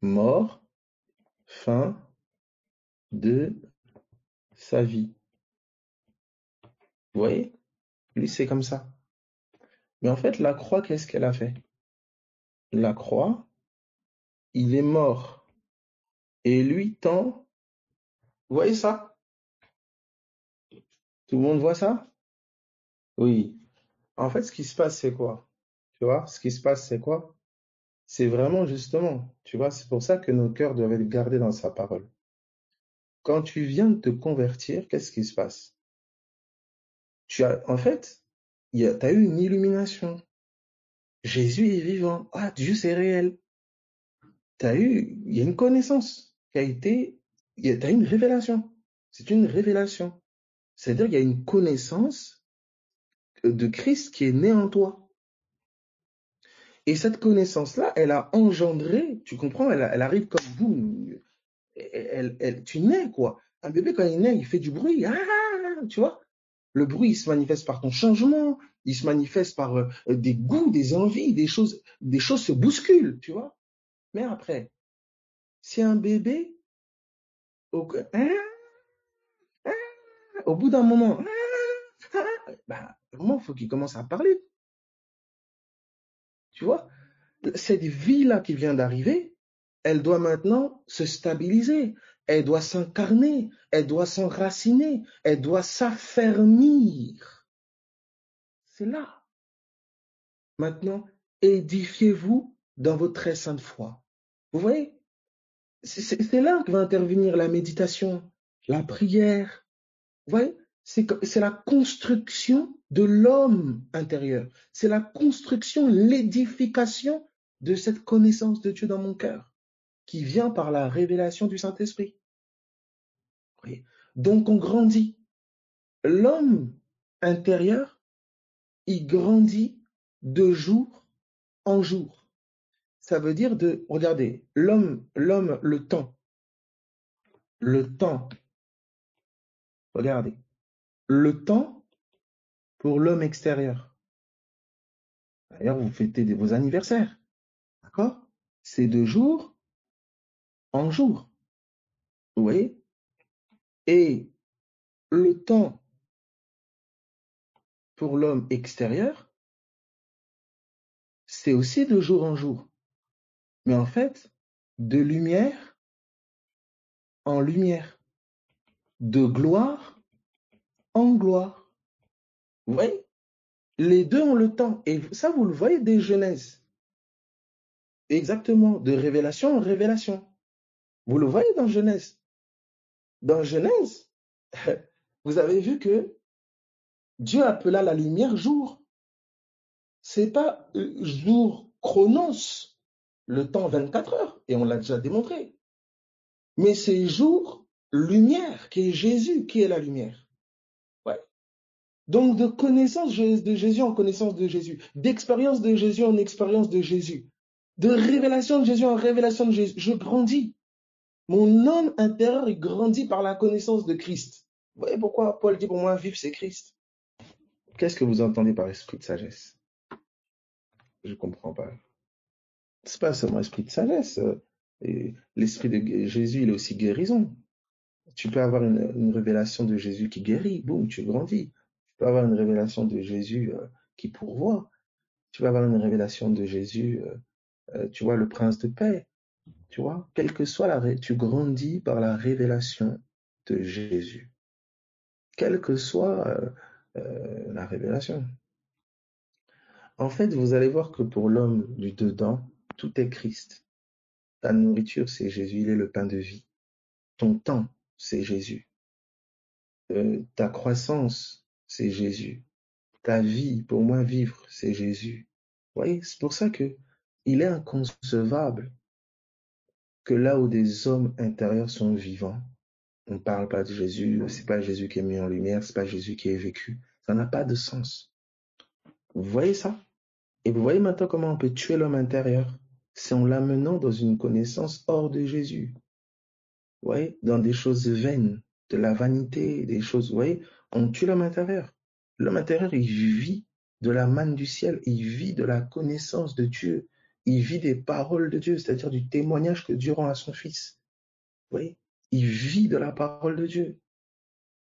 Mort, fin de sa vie. Vous voyez? Lui, c'est comme ça. Mais en fait, la croix, qu'est-ce qu'elle a fait? La croix, il est mort. Et lui tend. Vous voyez ça? Tout le monde voit ça? Oui. En fait, ce qui se passe, c'est quoi? Tu vois? Ce qui se passe, c'est quoi? C'est vraiment justement, tu vois, c'est pour ça que nos cœurs doivent être gardés dans sa parole. Quand tu viens de te convertir, qu'est-ce qui se passe? En fait, tu as eu une illumination. Jésus est vivant. Ah, Dieu c'est réel. Il y a une connaissance qui a été, t'as une révélation. C'est une révélation. C'est-à-dire qu'il y a une connaissance de Christ qui est née en toi. Et cette connaissance-là, elle a engendré, tu comprends, elle arrive comme boum, tu nais, quoi. Un bébé, quand il naît, il fait du bruit, tu vois. Le bruit, il se manifeste par ton changement, il se manifeste par des goûts, des envies, des choses se bousculent, tu vois. Mais après, si un bébé, au, au bout d'un moment, vraiment, il faut qu'il commence à parler, tu vois. Cette vie-là qui vient d'arriver, elle doit maintenant se stabiliser, elle doit s'incarner, elle doit s'enraciner, elle doit s'affermir. C'est là. Maintenant, édifiez-vous dans votre très sainte foi. Vous voyez, c'est là que va intervenir la méditation, la prière. Vous voyez, c'est la construction de l'homme intérieur. C'est la construction, l'édification de cette connaissance de Dieu dans mon cœur, qui vient par la révélation du Saint-Esprit. Donc on grandit. L'homme intérieur, il grandit de jour en jour. Ça veut dire regardez, le temps, regardez, le temps pour l'homme extérieur. D'ailleurs, vous fêtez vos anniversaires, d'accord? C'est de jour en jour, vous voyez? Et le temps pour l'homme extérieur, c'est aussi de jour en jour. Mais en fait, de lumière en lumière, de gloire en gloire. Vous voyez? Les deux ont le temps. Et ça, vous le voyez dès Genèse. Exactement, de révélation en révélation. Vous le voyez dans Genèse. Dans Genèse, vous avez vu que Dieu appela la lumière jour. C'est pas jour chronos, le temps 24 heures, et on l'a déjà démontré. Mais c'est jour lumière, qui est Jésus, qui est la lumière. Ouais. Donc de connaissance de Jésus en connaissance de Jésus, d'expérience de Jésus en expérience de Jésus, de révélation de Jésus en révélation de Jésus, je grandis. Mon homme intérieur, il grandit par la connaissance de Christ. Vous voyez pourquoi Paul dit pour moi, vivre, c'est Christ. Qu'est-ce que vous entendez par esprit de sagesse? Je ne comprends pas. C'est pas seulement esprit de sagesse. L'esprit de Jésus, il est aussi guérison. Tu peux avoir une révélation de Jésus qui guérit, boum, tu grandis. Tu peux avoir une révélation de Jésus qui pourvoit. Tu peux avoir une révélation de Jésus, tu vois, le prince de paix. Tu vois, quelle que soit tu grandis par la révélation de Jésus. Quelle que soit la révélation. En fait, vous allez voir que pour l'homme du dedans, tout est Christ. Ta nourriture, c'est Jésus, il est le pain de vie. Ton temps, c'est Jésus. Ta croissance, c'est Jésus. Ta vie, pour moi, vivre, c'est Jésus. Vous voyez, c'est pour ça que il est inconcevable que là où des hommes intérieurs sont vivants, on ne parle pas de Jésus, c'est pas Jésus qui est mis en lumière, c'est pas Jésus qui est vécu. Ça n'a pas de sens. Vous voyez ça? Et vous voyez maintenant comment on peut tuer l'homme intérieur? C'est en l'amenant dans une connaissance hors de Jésus. Vous voyez? Dans des choses vaines, de la vanité, des choses, vous voyez? On tue l'homme intérieur. L'homme intérieur, il vit de la manne du ciel, il vit de la connaissance de Dieu, il vit des paroles de Dieu, c'est-à-dire du témoignage que Dieu rend à son Fils. Vous voyez? Il vit de la parole de Dieu.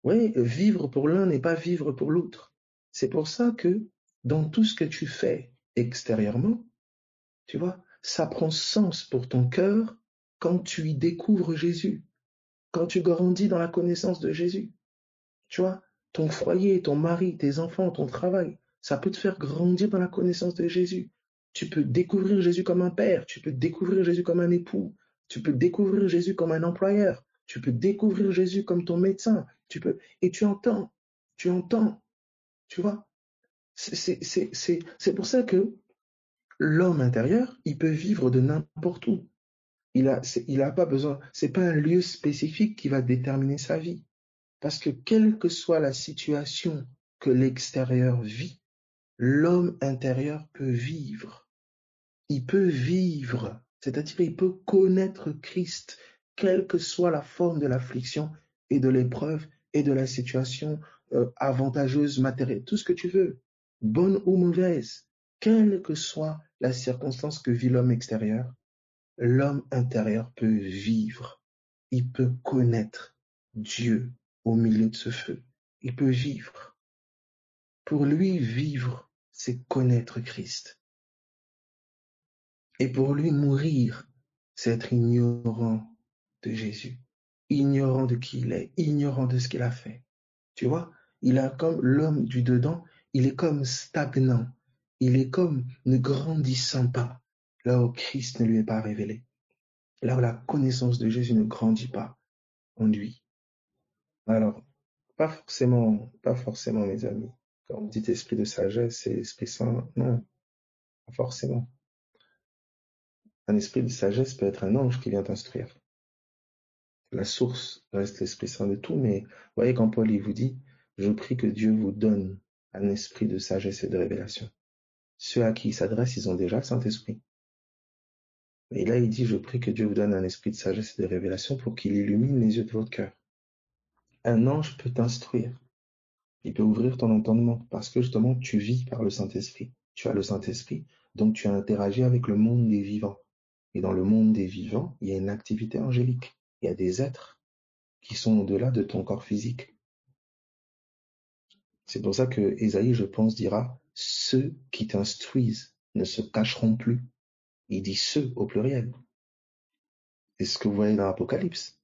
Oui, vivre pour l'un n'est pas vivre pour l'autre. C'est pour ça que dans tout ce que tu fais extérieurement, tu vois, ça prend sens pour ton cœur quand tu y découvres Jésus, quand tu grandis dans la connaissance de Jésus. Tu vois, ton foyer, ton mari, tes enfants, ton travail, ça peut te faire grandir dans la connaissance de Jésus. Tu peux découvrir Jésus comme un père, tu peux découvrir Jésus comme un époux, tu peux découvrir Jésus comme un employeur, tu peux découvrir Jésus comme ton médecin, et tu entends, tu vois. C'est pour ça que l'homme intérieur, il peut vivre de n'importe où. Il a pas besoin, c'est pas un lieu spécifique qui va déterminer sa vie. Parce que quelle que soit la situation que l'extérieur vit, l'homme intérieur peut vivre il peut vivre, c'est-à-dire il peut connaître Christ, quelle que soit la forme de l'affliction et de l'épreuve et de la situation avantageuse, matérielle, tout ce que tu veux, bonne ou mauvaise, quelle que soit la circonstance que vit l'homme extérieur, l'homme intérieur peut vivre, il peut connaître Dieu au milieu de ce feu, il peut vivre. Pour lui, vivre, c'est connaître Christ. Et pour lui, mourir, c'est être ignorant de Jésus, ignorant de qui il est, ignorant de ce qu'il a fait. Tu vois, il a comme l'homme du dedans, il est comme stagnant, il est comme ne grandissant pas, là où Christ ne lui est pas révélé, là où la connaissance de Jésus ne grandit pas en lui. Alors, pas forcément, mes amis. Quand on dit esprit de sagesse et esprit saint, non, pas forcément. Un esprit de sagesse peut être un ange qui vient t'instruire. La source reste l'Esprit Saint de tout, mais vous voyez quand Paul il vous dit, je prie que Dieu vous donne un esprit de sagesse et de révélation. Ceux à qui il s'adresse, ils ont déjà le Saint-Esprit. Et là, il dit, je prie que Dieu vous donne un esprit de sagesse et de révélation pour qu'il illumine les yeux de votre cœur. Un ange peut t'instruire. Il peut ouvrir ton entendement parce que justement, tu vis par le Saint-Esprit. Tu as le Saint-Esprit, donc tu as interagi avec le monde des vivants. Et dans le monde des vivants, il y a une activité angélique. Il y a des êtres qui sont au-delà de ton corps physique. C'est pour ça que Ésaïe, je pense, dira « Ceux qui t'instruisent ne se cacheront plus ». Il dit « ceux » au pluriel. C'est ce que vous voyez dans l'Apocalypse.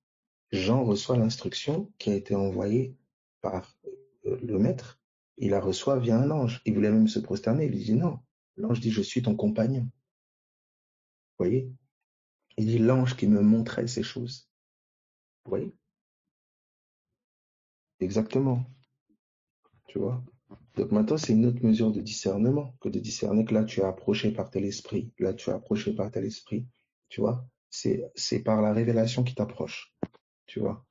Jean reçoit l'instruction qui a été envoyée par le maître. Il la reçoit via un ange. Il voulait même se prosterner. Il lui dit « Non ». L'ange dit « Je suis ton compagnon ». Vous voyez? Il dit « L'ange qui me montrait ces choses ». Vous voyez? Exactement. Tu vois? Donc maintenant, c'est une autre mesure de discernement que de discerner que là, tu es approché par tel esprit, là, tu es approché par tel esprit. Tu vois? C'est par la révélation qui t'approche. Tu vois?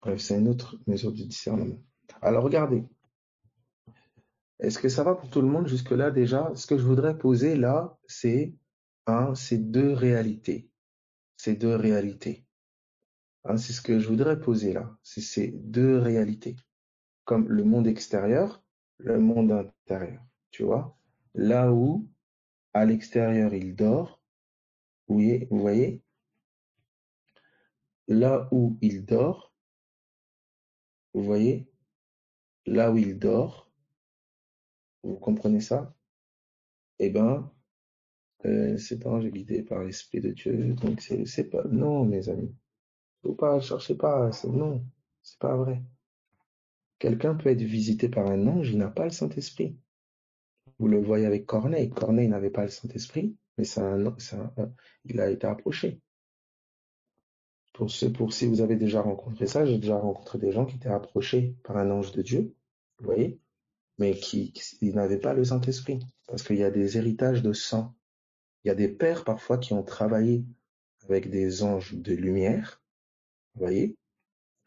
Bref, c'est une autre mesure de discernement. Alors, regardez. Est-ce que ça va pour tout le monde jusque-là déjà? Ce que je voudrais poser là, c'est ces deux réalités. Ces deux réalités. C'est ce que je voudrais poser là. C'est ces deux réalités. Comme le monde extérieur, le monde intérieur. Tu vois? Là où à l'extérieur, il dort. Vous voyez, là où il dort, vous voyez, là où il dort, vous comprenez ça? Eh ben, cet ange est guidé par l'Esprit de Dieu. Donc, c'est pas, non, mes amis. Faut pas, cherchez pas, non, c'est pas vrai. Quelqu'un peut être visité par un ange, il n'a pas le Saint-Esprit. Vous le voyez avec Corneille. Corneille n'avait pas le Saint-Esprit, mais il a été approché. Pour si vous avez déjà rencontré ça, j'ai déjà rencontré des gens qui étaient approchés par un ange de Dieu, vous voyez, mais qui n'avaient pas le Saint-Esprit. Parce qu'il y a des héritages de sang. Il y a des pères parfois qui ont travaillé avec des anges de lumière, vous voyez.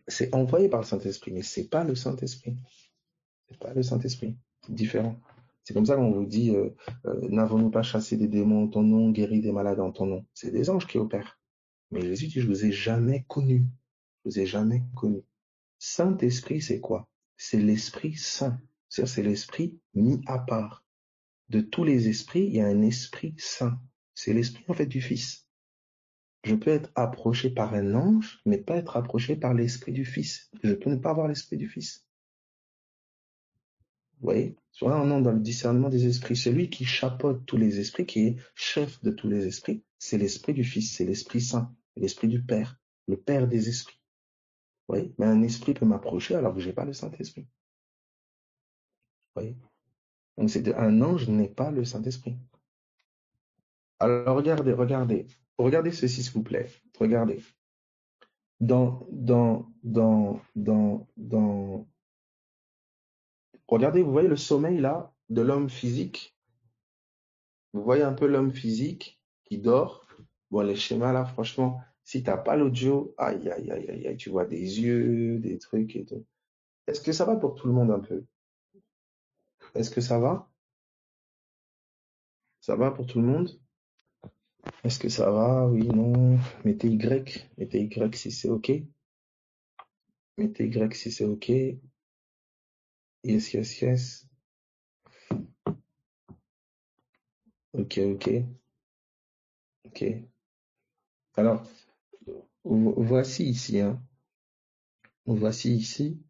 C'est envoyé par le Saint-Esprit, mais c'est pas le Saint-Esprit. C'est pas le Saint-Esprit. C'est différent. C'est comme ça qu'on vous dit, n'avons-nous pas chassé des démons en ton nom, guéri des malades en ton nom? C'est des anges qui opèrent. Mais Jésus dit, je vous ai jamais connu. Je vous ai jamais connu. Saint-Esprit, c'est quoi? C'est l'Esprit Saint. C'est l'Esprit mis à part. De tous les esprits, il y a un Esprit Saint. C'est l'Esprit, en fait, du Fils. Je peux être approché par un ange, mais pas être approché par l'Esprit du Fils. Je peux ne pas avoir l'Esprit du Fils. Vous voyez? Soit on entre dans le discernement des esprits. Celui qui chapeaute tous les esprits, qui est chef de tous les esprits, c'est l'Esprit du Fils, c'est l'Esprit Saint, l'Esprit du Père, le Père des esprits. Vous voyez? Mais un esprit peut m'approcher alors que j'ai pas le Saint-Esprit. Vous voyez? Donc un ange n'est pas le Saint-Esprit. Alors regardez ceci s'il vous plaît. Regardez. Regardez, vous voyez le sommeil là de l'homme physique. Vous voyez un peu l'homme physique qui dort. Bon, les schémas là, franchement, si t'as pas l'audio, aïe, aïe, aïe, aïe, aïe, tu vois des yeux, des trucs et tout. Est-ce que ça va pour tout le monde un peu? Est-ce que ça va? Ça va pour tout le monde? Est-ce que ça va? Oui, non. Mettez Y. Mettez Y si c'est OK. Mettez Y si c'est OK. Yes, yes, yes. OK, OK. OK. Alors, voici ici, hein. Voici ici.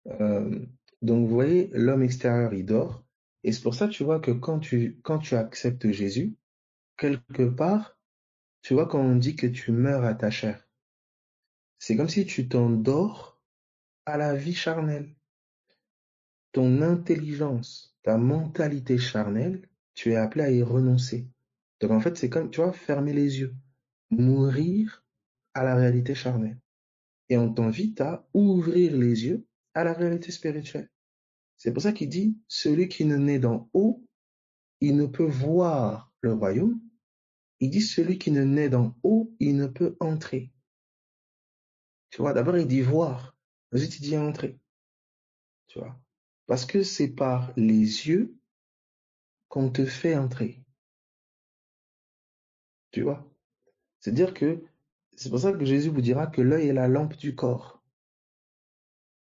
Euh, donc, vous voyez, l'homme extérieur, il dort. Et c'est pour ça, tu vois, que quand tu acceptes Jésus, quelque part, tu vois, quand on dit que tu meurs à ta chair, c'est comme si tu t'endors à la vie charnelle. Ton intelligence, ta mentalité charnelle, tu es appelé à y renoncer. Donc, en fait, c'est comme, tu vois, fermer les yeux, mourir à la réalité charnelle. Et on t'invite à ouvrir les yeux à la réalité spirituelle. C'est pour ça qu'il dit, celui qui ne naît d'en haut, il ne peut voir le royaume. Il dit, celui qui ne naît d'en haut, il ne peut entrer. Tu vois, d'abord, il dit voir. Ensuite, il dit entrer. Tu vois. Parce que c'est par les yeux qu'on te fait entrer. Tu vois. C'est-à-dire que, c'est pour ça que Jésus vous dira que l'œil est la lampe du corps.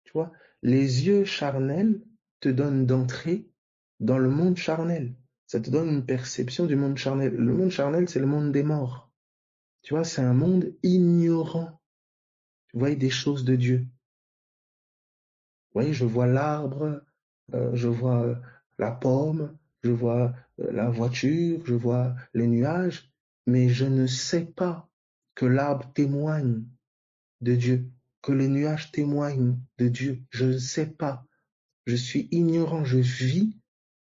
Tu vois. Les yeux charnels te donnent d'entrer dans le monde charnel. Ça te donne une perception du monde charnel. Le monde charnel, c'est le monde des morts. Tu vois, c'est un monde ignorant. Vous voyez des choses de Dieu. Vous voyez, je vois l'arbre, je vois la pomme, je vois la voiture, je vois les nuages, mais je ne sais pas que l'arbre témoigne de Dieu, que les nuages témoignent de Dieu. Je ne sais pas. Je suis ignorant. Je vis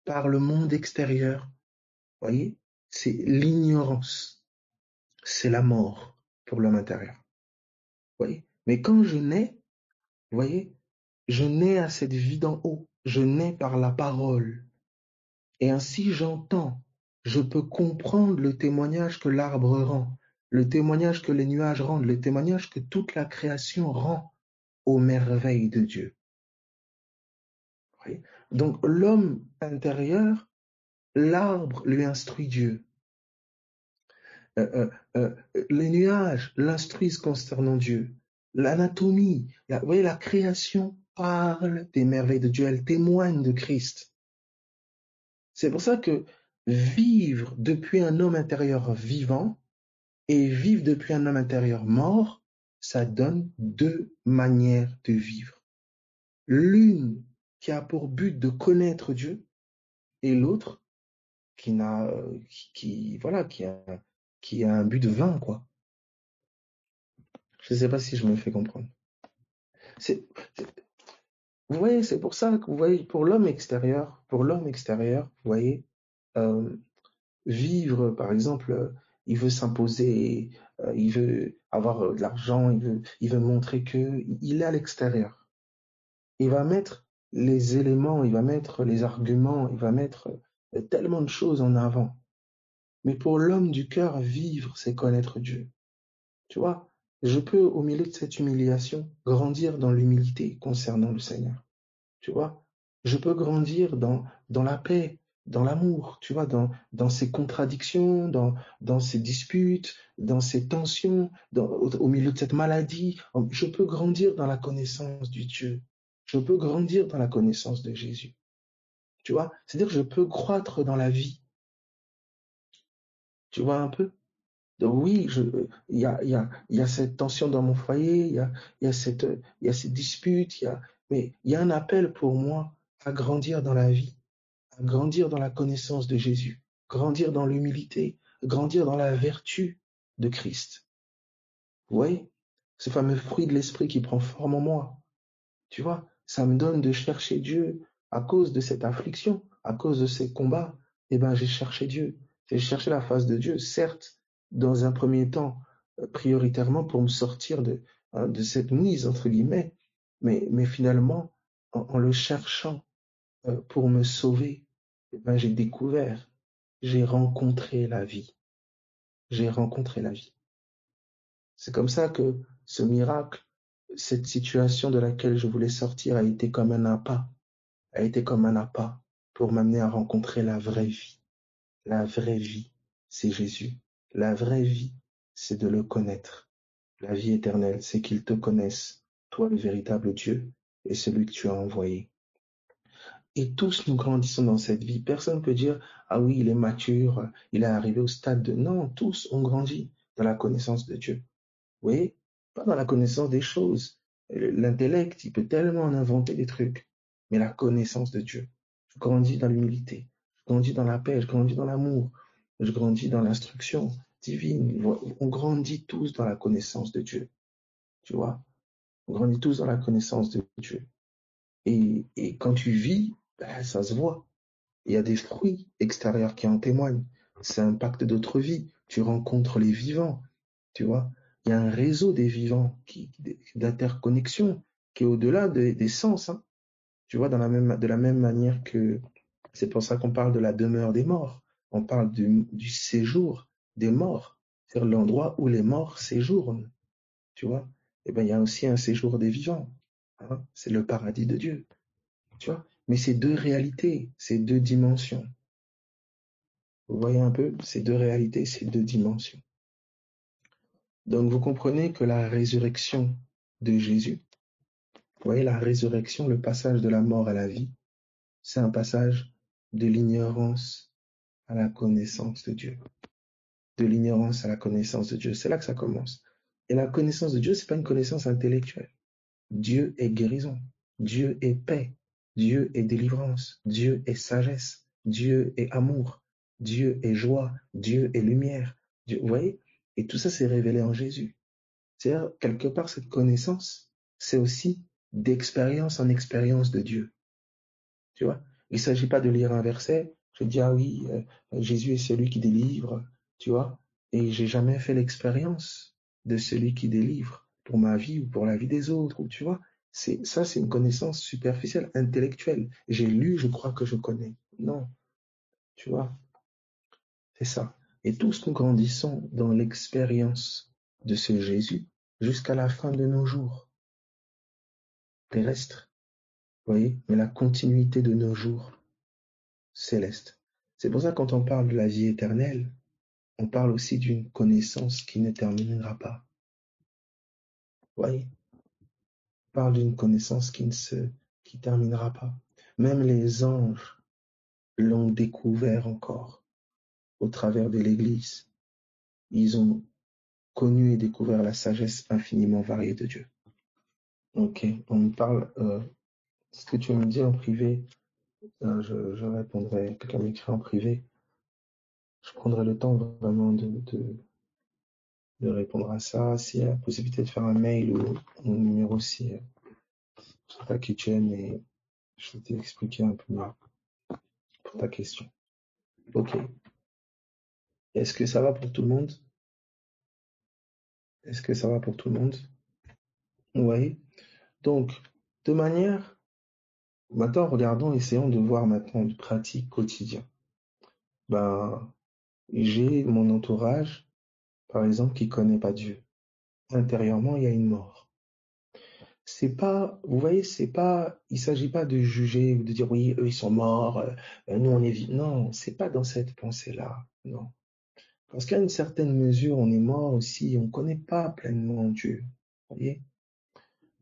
par le monde extérieur. Vous voyez, c'est l'ignorance. C'est la mort pour l'homme intérieur. Vous voyez, mais quand je nais, vous voyez, je nais à cette vie d'en haut. Je nais par la parole. Et ainsi j'entends. Je peux comprendre le témoignage que l'arbre rend, le témoignage que les nuages rendent, le témoignage que toute la création rend aux merveilles de Dieu. Oui. Donc l'homme intérieur, l'arbre lui instruit Dieu. Euh, euh, les nuages l'instruisent concernant Dieu. L'anatomie, vous voyez, la création parle des merveilles de Dieu, elle témoigne de Christ. C'est pour ça que vivre depuis un homme intérieur vivant et vivre depuis un homme intérieur mort, ça donne deux manières de vivre. L'une qui a pour but de connaître Dieu et l'autre qui n'a, voilà, qui a un but vain, quoi. Je ne sais pas si je me fais comprendre. C'est, vous voyez, c'est pour ça que vous voyez, pour l'homme extérieur, vous voyez, euh, vivre, par exemple, il veut s'imposer, il veut avoir de l'argent, il veut montrer que il est à l'extérieur. Il va mettre les éléments, il va mettre les arguments, il va mettre tellement de choses en avant. Mais pour l'homme du cœur, vivre, c'est connaître Dieu. Tu vois, je peux, au milieu de cette humiliation, grandir dans l'humilité concernant le Seigneur. Tu vois, je peux grandir dans la paix, dans l'amour, tu vois, dans ces contradictions, dans ces disputes, dans ces tensions, au milieu de cette maladie. Je peux grandir dans la connaissance du Dieu. Je peux grandir dans la connaissance de Jésus. Tu vois, c'est-à-dire que je peux croître dans la vie. Tu vois un peu? Donc oui, il y a cette tension dans mon foyer, il y a ces disputes, mais il y a un appel pour moi à grandir dans la vie, à grandir dans la connaissance de Jésus, grandir dans l'humilité, grandir dans la vertu de Christ. Vous voyez, ce fameux fruit de l'esprit qui prend forme en moi. Tu vois, ça me donne de chercher Dieu à cause de cette affliction, à cause de ces combats. Eh ben, j'ai cherché Dieu. J'ai cherché la face de Dieu, certes, dans un premier temps, prioritairement pour me sortir de cette mise, entre guillemets, mais finalement, en le cherchant pour me sauver, eh ben, j'ai découvert, j'ai rencontré la vie. J'ai rencontré la vie. C'est comme ça que ce miracle, cette situation de laquelle je voulais sortir a été comme un appât, pour m'amener à rencontrer la vraie vie. La vraie vie, c'est Jésus. La vraie vie, c'est de le connaître. La vie éternelle, c'est qu'ils te connaissent, toi le véritable Dieu, et celui que tu as envoyé. Et tous nous grandissons dans cette vie. Personne ne peut dire, ah oui, il est mature, il est arrivé au stade de... Non, tous ont grandi dans la connaissance de Dieu. Vous voyez? Pas dans la connaissance des choses. L'intellect, il peut tellement en inventer des trucs. Mais la connaissance de Dieu. Je grandis dans l'humilité. Je grandis dans la paix. Je grandis dans l'amour. Je grandis dans l'instruction divine. On grandit tous dans la connaissance de Dieu. Tu vois? On grandit tous dans la connaissance de Dieu. Et quand tu vis, ben, ça se voit. Il y a des fruits extérieurs qui en témoignent. Ça impacte d'autres vies. Tu rencontres les vivants. Tu vois, il y a un réseau des vivants d'interconnexion qui est au-delà des sens. Hein. Tu vois, de la même manière que c'est pour ça qu'on parle de la demeure des morts. On parle du séjour des morts, c'est-à-dire l'endroit où les morts séjournent. Tu vois, et ben il y a aussi un séjour des vivants. Hein. C'est le paradis de Dieu. Tu vois, mais c'est deux réalités, c'est deux dimensions. Vous voyez un peu, ces deux réalités, ces deux dimensions. Donc vous comprenez que la résurrection de Jésus, vous voyez la résurrection, le passage de la mort à la vie, c'est un passage de l'ignorance à la connaissance de Dieu. De l'ignorance à la connaissance de Dieu. C'est là que ça commence. Et la connaissance de Dieu, c'est pas une connaissance intellectuelle. Dieu est guérison. Dieu est paix. Dieu est délivrance. Dieu est sagesse. Dieu est amour. Dieu est joie. Dieu est lumière. Dieu, vous voyez? Et tout ça s'est révélé en Jésus. C'est-à-dire, quelque part, cette connaissance, c'est aussi d'expérience en expérience de Dieu. Tu vois? Il ne s'agit pas de lire un verset, je dis, ah oui, Jésus est celui qui délivre, tu vois? Et j'ai jamais fait l'expérience de celui qui délivre pour ma vie ou pour la vie des autres, ou tu vois? Ça, c'est une connaissance superficielle, intellectuelle. J'ai lu, je crois que je connais. Non, tu vois? C'est ça. Et tous nous grandissons dans l'expérience de ce Jésus jusqu'à la fin de nos jours terrestres, vous voyez, mais la continuité de nos jours célestes. C'est pour ça que quand on parle de la vie éternelle, on parle aussi d'une connaissance qui ne terminera pas. Vous voyez, on parle d'une connaissance qui terminera pas. Même les anges l'ont découvert encore au travers de l'Église. Ils ont connu et découvert la sagesse infiniment variée de Dieu. Ok, on me parle, ce que tu me dis en privé, je répondrai, quelqu'un m'écrit en privé, je prendrai le temps vraiment de répondre à ça. S'il y a la possibilité de faire un mail ou mon numéro, si je sais pas qui tu es, mais je vais t'expliquer un peu mieux pour ta question. Ok. Est-ce que ça va pour tout le monde? Est-ce que ça va pour tout le monde? Oui. Donc, de manière, maintenant, regardons, essayons de voir maintenant une pratique quotidienne. Ben, j'ai mon entourage, par exemple, qui connaît pas Dieu. Intérieurement, il y a une mort. C'est pas, vous voyez, c'est pas, il s'agit pas de juger ou de dire oui, eux ils sont morts, nous on est vivants. Non, c'est pas dans cette pensée-là. Non. Parce qu'à une certaine mesure, on est mort aussi, on connaît pas pleinement Dieu. Vous voyez?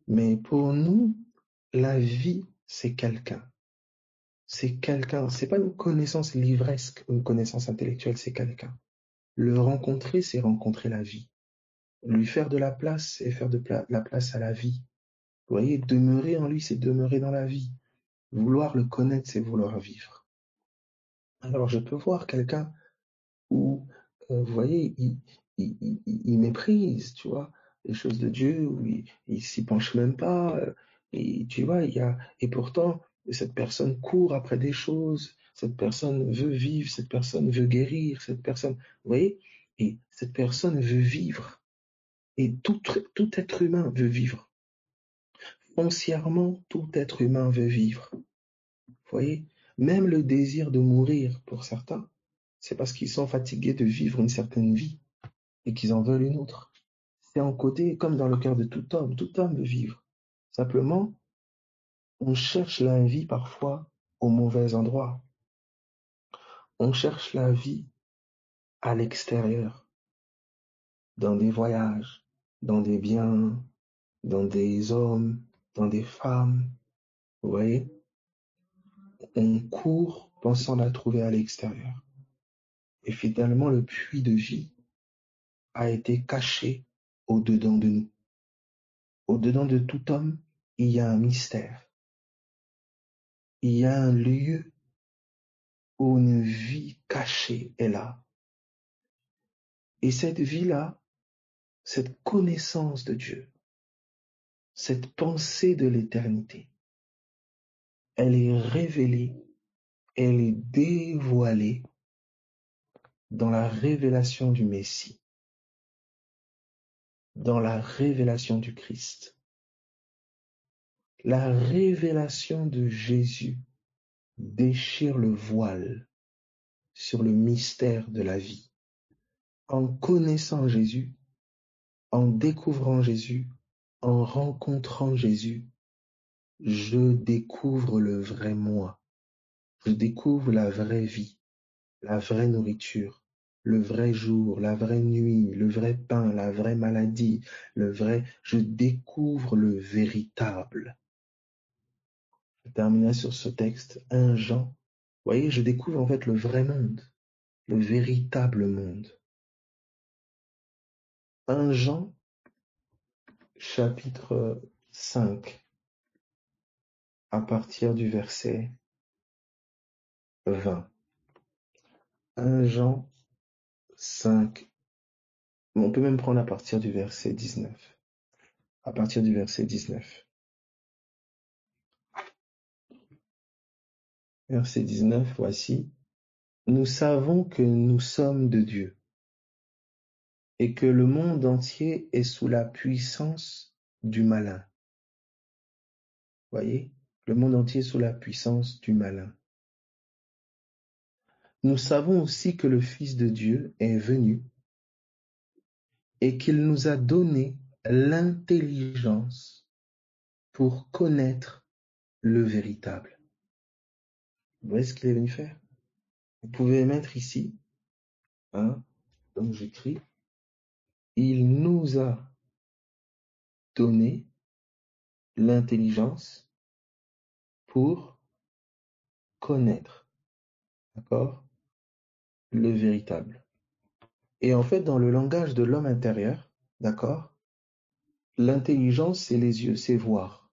Mais pour nous, la vie, c'est quelqu'un. C'est quelqu'un. C'est pas une connaissance livresque, une connaissance intellectuelle, c'est quelqu'un. Le rencontrer, c'est rencontrer la vie. Lui faire de la place, c'est faire de la place à la vie. Vous voyez, demeurer en lui, c'est demeurer dans la vie. Vouloir le connaître, c'est vouloir vivre. Alors, je peux voir quelqu'un où, vous voyez, il méprise, tu vois, les choses de Dieu, où il s'y penche même pas, et tu vois, et pourtant, cette personne court après des choses, cette personne veut vivre, cette personne veut guérir, cette personne, vous voyez, et cette personne veut vivre, et tout être humain veut vivre. Foncièrement, tout être humain veut vivre. Vous voyez, même le désir de mourir pour certains, c'est parce qu'ils sont fatigués de vivre une certaine vie et qu'ils en veulent une autre. C'est encodé comme dans le cœur de tout homme veut vivre. Simplement, on cherche la vie parfois au mauvais endroit. On cherche la vie à l'extérieur. dans des voyages, dans des biens, dans des hommes, dans des femmes. Vous voyez, on court pensant la trouver à l'extérieur. Et finalement, le puits de vie a été caché au-dedans de nous. Au-dedans de tout homme, il y a un mystère. Il y a un lieu où une vie cachée est là. Et cette vie-là, cette connaissance de Dieu, cette pensée de l'éternité, elle est révélée, elle est dévoilée dans la révélation du Messie, dans la révélation du Christ. La révélation de Jésus déchire le voile sur le mystère de la vie. En connaissant Jésus, en découvrant Jésus, en rencontrant Jésus, je découvre le vrai moi. Je découvre la vraie vie, la vraie nourriture, le vrai jour, la vraie nuit, le vrai pain, la vraie maladie, je découvre le véritable. Je terminerai sur ce texte, 1 Jean. Vous voyez, je découvre en fait le vrai monde, le véritable monde. 1 Jean, chapitre 5, à partir du verset 20. 1 Jean 5, on peut même prendre à partir du verset 19. À partir du verset 19. Verset 19, voici. Nous savons que nous sommes de Dieu et que le monde entier est sous la puissance du malin. Voyez, le monde entier est sous la puissance du malin. Nous savons aussi que le Fils de Dieu est venu et qu'il nous a donné l'intelligence pour connaître le véritable. Vous voyez ce qu'il est venu faire? Vous pouvez mettre ici, donc j'écris, il nous a donné l'intelligence pour connaître, d'accord, le véritable. Et en fait, dans le langage de l'homme intérieur, d'accord, l'intelligence, c'est les yeux, c'est voir.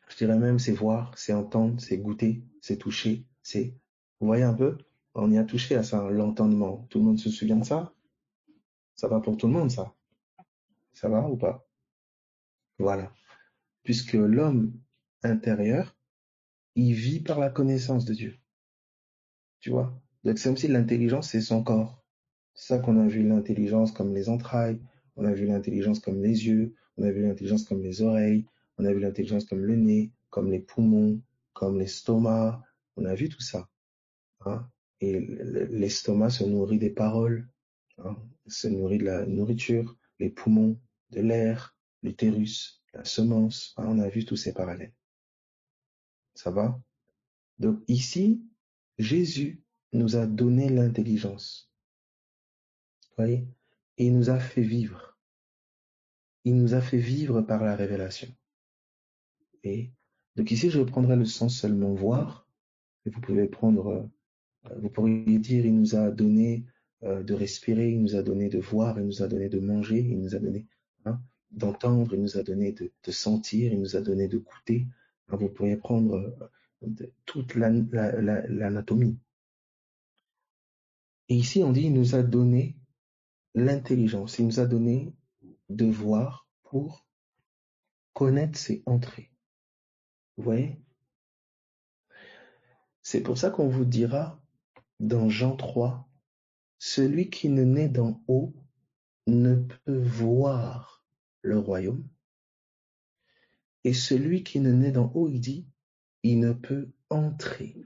Je dirais même, c'est voir, c'est entendre, c'est goûter, c'est toucher, c'est... Vous voyez un peu? On y a touché à ça, l'entendement. Tout le monde se souvient de ça? Ça va pour tout le monde, ça? Ça va ou pas? Voilà. Puisque l'homme intérieur, il vit par la connaissance de Dieu. Tu vois? Donc c'est comme si l'intelligence, c'est son corps. C'est ça qu'on a vu l'intelligence comme les entrailles, on a vu l'intelligence comme les yeux, on a vu l'intelligence comme les oreilles, on a vu l'intelligence comme le nez, comme les poumons, comme l'estomac. On a vu tout ça. Hein? Et l'estomac se nourrit des paroles, hein? Se nourrit de la nourriture, les poumons, de l'air, l'utérus, la semence. Hein? On a vu tous ces parallèles. Ça va? Donc ici, Jésus nous a donné l'intelligence. Vous voyez? Et il nous a fait vivre. Il nous a fait vivre par la révélation. Et donc ici, je prendrai le sens seulement voir. Et vous pouvez prendre, vous pourriez dire, il nous a donné de respirer, il nous a donné de voir, il nous a donné de manger, il nous a donné d'entendre, il nous a donné de sentir, il nous a donné de goûter. Hein, vous pourriez prendre toute l'anatomie. Et ici, on dit, il nous a donné l'intelligence, il nous a donné de voir pour connaître ses entrées. Vous voyez? C'est pour ça qu'on vous dira dans Jean 3, celui qui ne naît d'en haut ne peut voir le royaume. Et celui qui ne naît d'en haut, il dit, il ne peut entrer.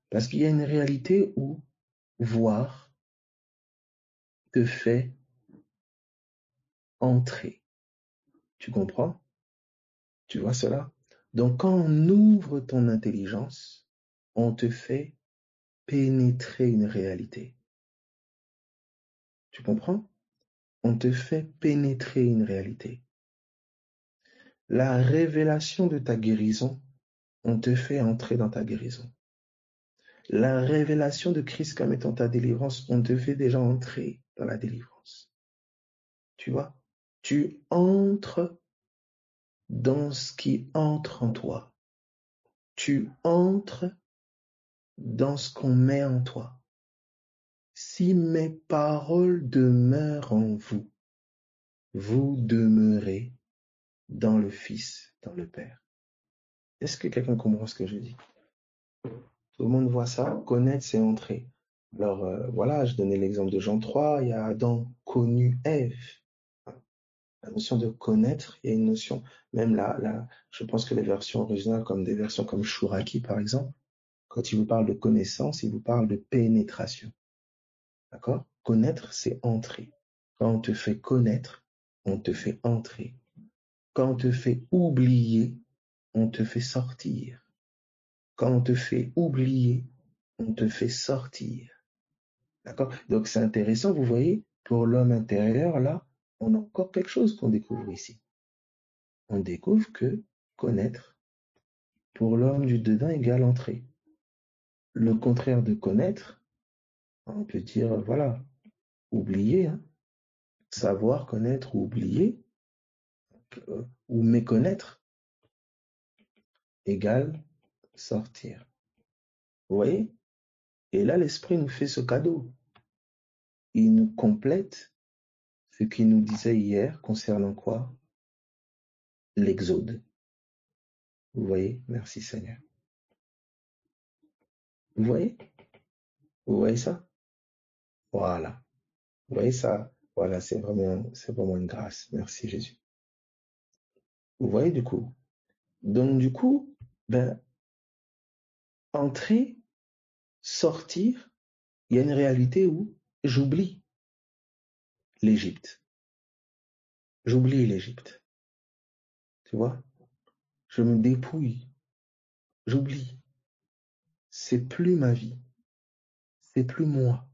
Parce qu'il y a une réalité où voir te fait entrer. Tu comprends? Tu vois cela? Donc quand on ouvre ton intelligence, on te fait pénétrer une réalité. Tu comprends? On te fait pénétrer une réalité. La révélation de ta guérison, on te fait entrer dans ta guérison. La révélation de Christ comme étant ta délivrance, on te fait déjà entrer dans la délivrance. Tu vois? Tu entres dans ce qui entre en toi. Tu entres dans ce qu'on met en toi. Si mes paroles demeurent en vous, vous demeurez dans le Fils, dans le Père. Est-ce que quelqu'un comprend ce que je dis? Tout le monde voit ça. Connaître, c'est entrer. Alors, voilà, je donnais l'exemple de Jean 3, il y a Adam connu Ève. La notion de connaître, il y a une notion, même là, je pense que les versions originales, comme des versions comme Shuraki, par exemple, quand il vous parle de connaissance, il vous parle de pénétration. D'accord? Connaître, c'est entrer. Quand on te fait connaître, on te fait entrer. Quand on te fait oublier, on te fait sortir. Quand on te fait oublier, on te fait sortir. D'accord? Donc c'est intéressant, vous voyez, pour l'homme intérieur, là, on a encore quelque chose qu'on découvre ici. On découvre que connaître, pour l'homme du dedans, égale entrer. Le contraire de connaître, on peut dire, voilà, oublier, hein, savoir, connaître ou oublier, ou méconnaître, égale sortir. Vous voyez? Et là, l'Esprit nous fait ce cadeau. Il nous complète ce qu'il nous disait hier concernant quoi? L'Exode. Vous voyez? Merci Seigneur. Vous voyez? Vous voyez ça? Voilà. Vous voyez ça? Voilà, c'est vraiment une grâce. Merci Jésus. Vous voyez du coup? Donc du coup, entrer, sortir, il y a une réalité où j'oublie l'Égypte. J'oublie l'Égypte. Tu vois? Je me dépouille. J'oublie. C'est plus ma vie. C'est plus moi.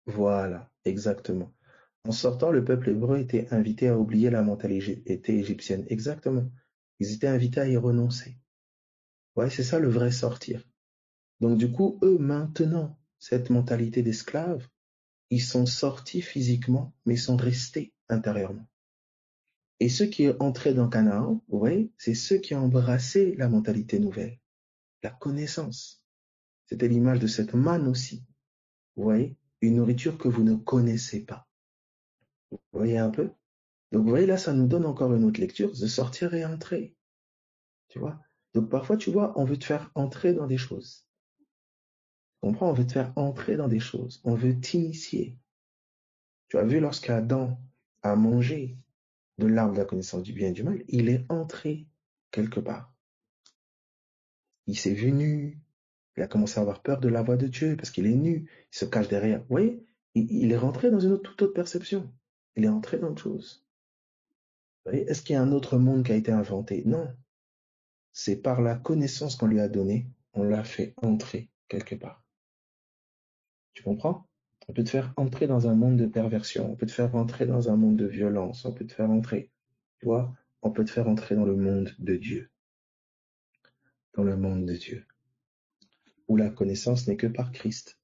Voilà, exactement. En sortant, le peuple hébreu était invité à oublier la mentalité égyptienne. Exactement. Ils étaient invités à y renoncer. Ouais, c'est ça le vrai sortir. Donc du coup, eux, maintenant, cette mentalité d'esclave, ils sont sortis physiquement, mais ils sont restés intérieurement. Et ceux qui sont entrés dans Canaan, vous voyez, c'est ceux qui ont embrassé la mentalité nouvelle, la connaissance. C'était l'image de cette manne aussi. Vous voyez, une nourriture que vous ne connaissez pas. Vous voyez un peu? Donc, vous voyez, là, ça nous donne encore une autre lecture, de sortir et entrer. Tu vois? Donc, parfois, tu vois, on veut te faire entrer dans des choses. Tu comprends? On veut te faire entrer dans des choses. On veut t'initier. Tu as vu, lorsqu'Adam a mangé de l'arbre de la connaissance du bien et du mal, il est entré quelque part. Il s'est vu nu. Il a commencé à avoir peur de la voix de Dieu parce qu'il est nu. Il se cache derrière. Vous voyez? Il est rentré dans une toute autre perception. Il est entré dans autre chose. Vous voyez? Est-ce qu'il y a un autre monde qui a été inventé? Non. C'est par la connaissance qu'on lui a donnée, on l'a fait entrer quelque part. Tu comprends? On peut te faire entrer dans un monde de perversion, on peut te faire entrer dans un monde de violence, on peut te faire entrer, tu vois, on peut te faire entrer dans le monde de Dieu. Dans le monde de Dieu. Où la connaissance n'est que par Christ.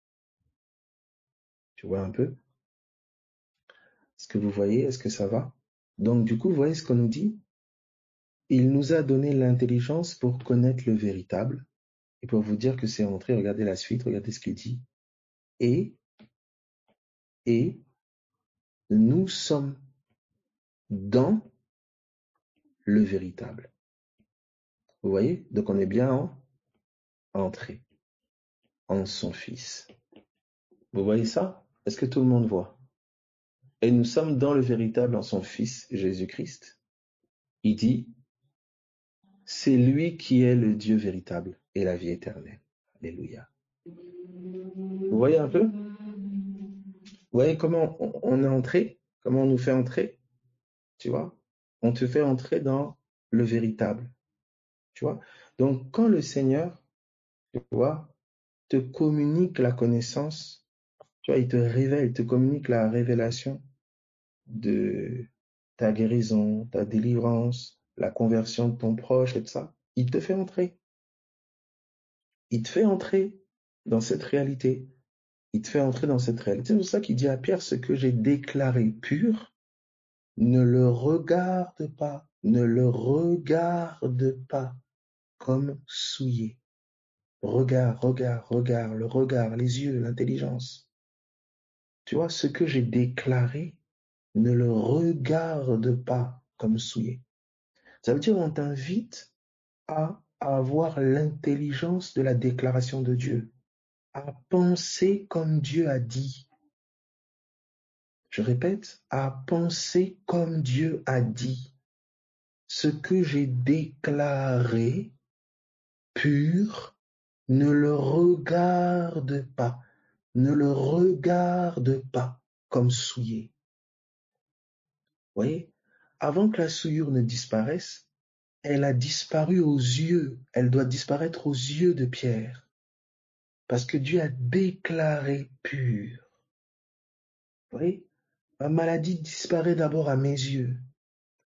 Tu vois un peu? Est-ce que vous voyez? Est-ce que ça va? Donc du coup, vous voyez ce qu'on nous dit? Il nous a donné l'intelligence pour connaître le véritable. Et pour vous dire que c'est entré, regardez la suite, regardez ce qu'il dit. Et nous sommes dans le véritable. Vous voyez? Donc on est bien entré en son Fils. Vous voyez ça? Est-ce que tout le monde voit? Et nous sommes dans le véritable en son Fils, Jésus-Christ. Il dit, c'est lui qui est le Dieu véritable et la vie éternelle. Alléluia. Vous voyez un peu? Vous voyez comment on est entré? Comment on nous fait entrer? Tu vois? On te fait entrer dans le véritable. Tu vois? Donc quand le Seigneur, tu vois, te communique la connaissance Tu vois, il te révèle, il te communique la révélation de ta guérison, ta délivrance, la conversion de ton proche et tout ça. Il te fait entrer. Il te fait entrer dans cette réalité. Il te fait entrer dans cette réalité. C'est pour ça qu'il dit à Pierre, ce que j'ai déclaré pur, ne le regarde pas, ne le regarde pas comme souillé. Regarde, le regard, les yeux, l'intelligence. Tu vois, ce que j'ai déclaré, ne le regarde pas comme souillé. Ça veut dire on t'invite à avoir l'intelligence de la déclaration de Dieu, à penser comme Dieu a dit. Je répète, à penser comme Dieu a dit. Ce que j'ai déclaré pur, ne le regarde pas, ne le regarde pas comme souillé. Vous voyez, avant que la souillure ne disparaisse, elle a disparu aux yeux, elle doit disparaître aux yeux de Pierre, parce que Dieu a déclaré pur. Vous voyez, ma maladie disparaît d'abord à mes yeux.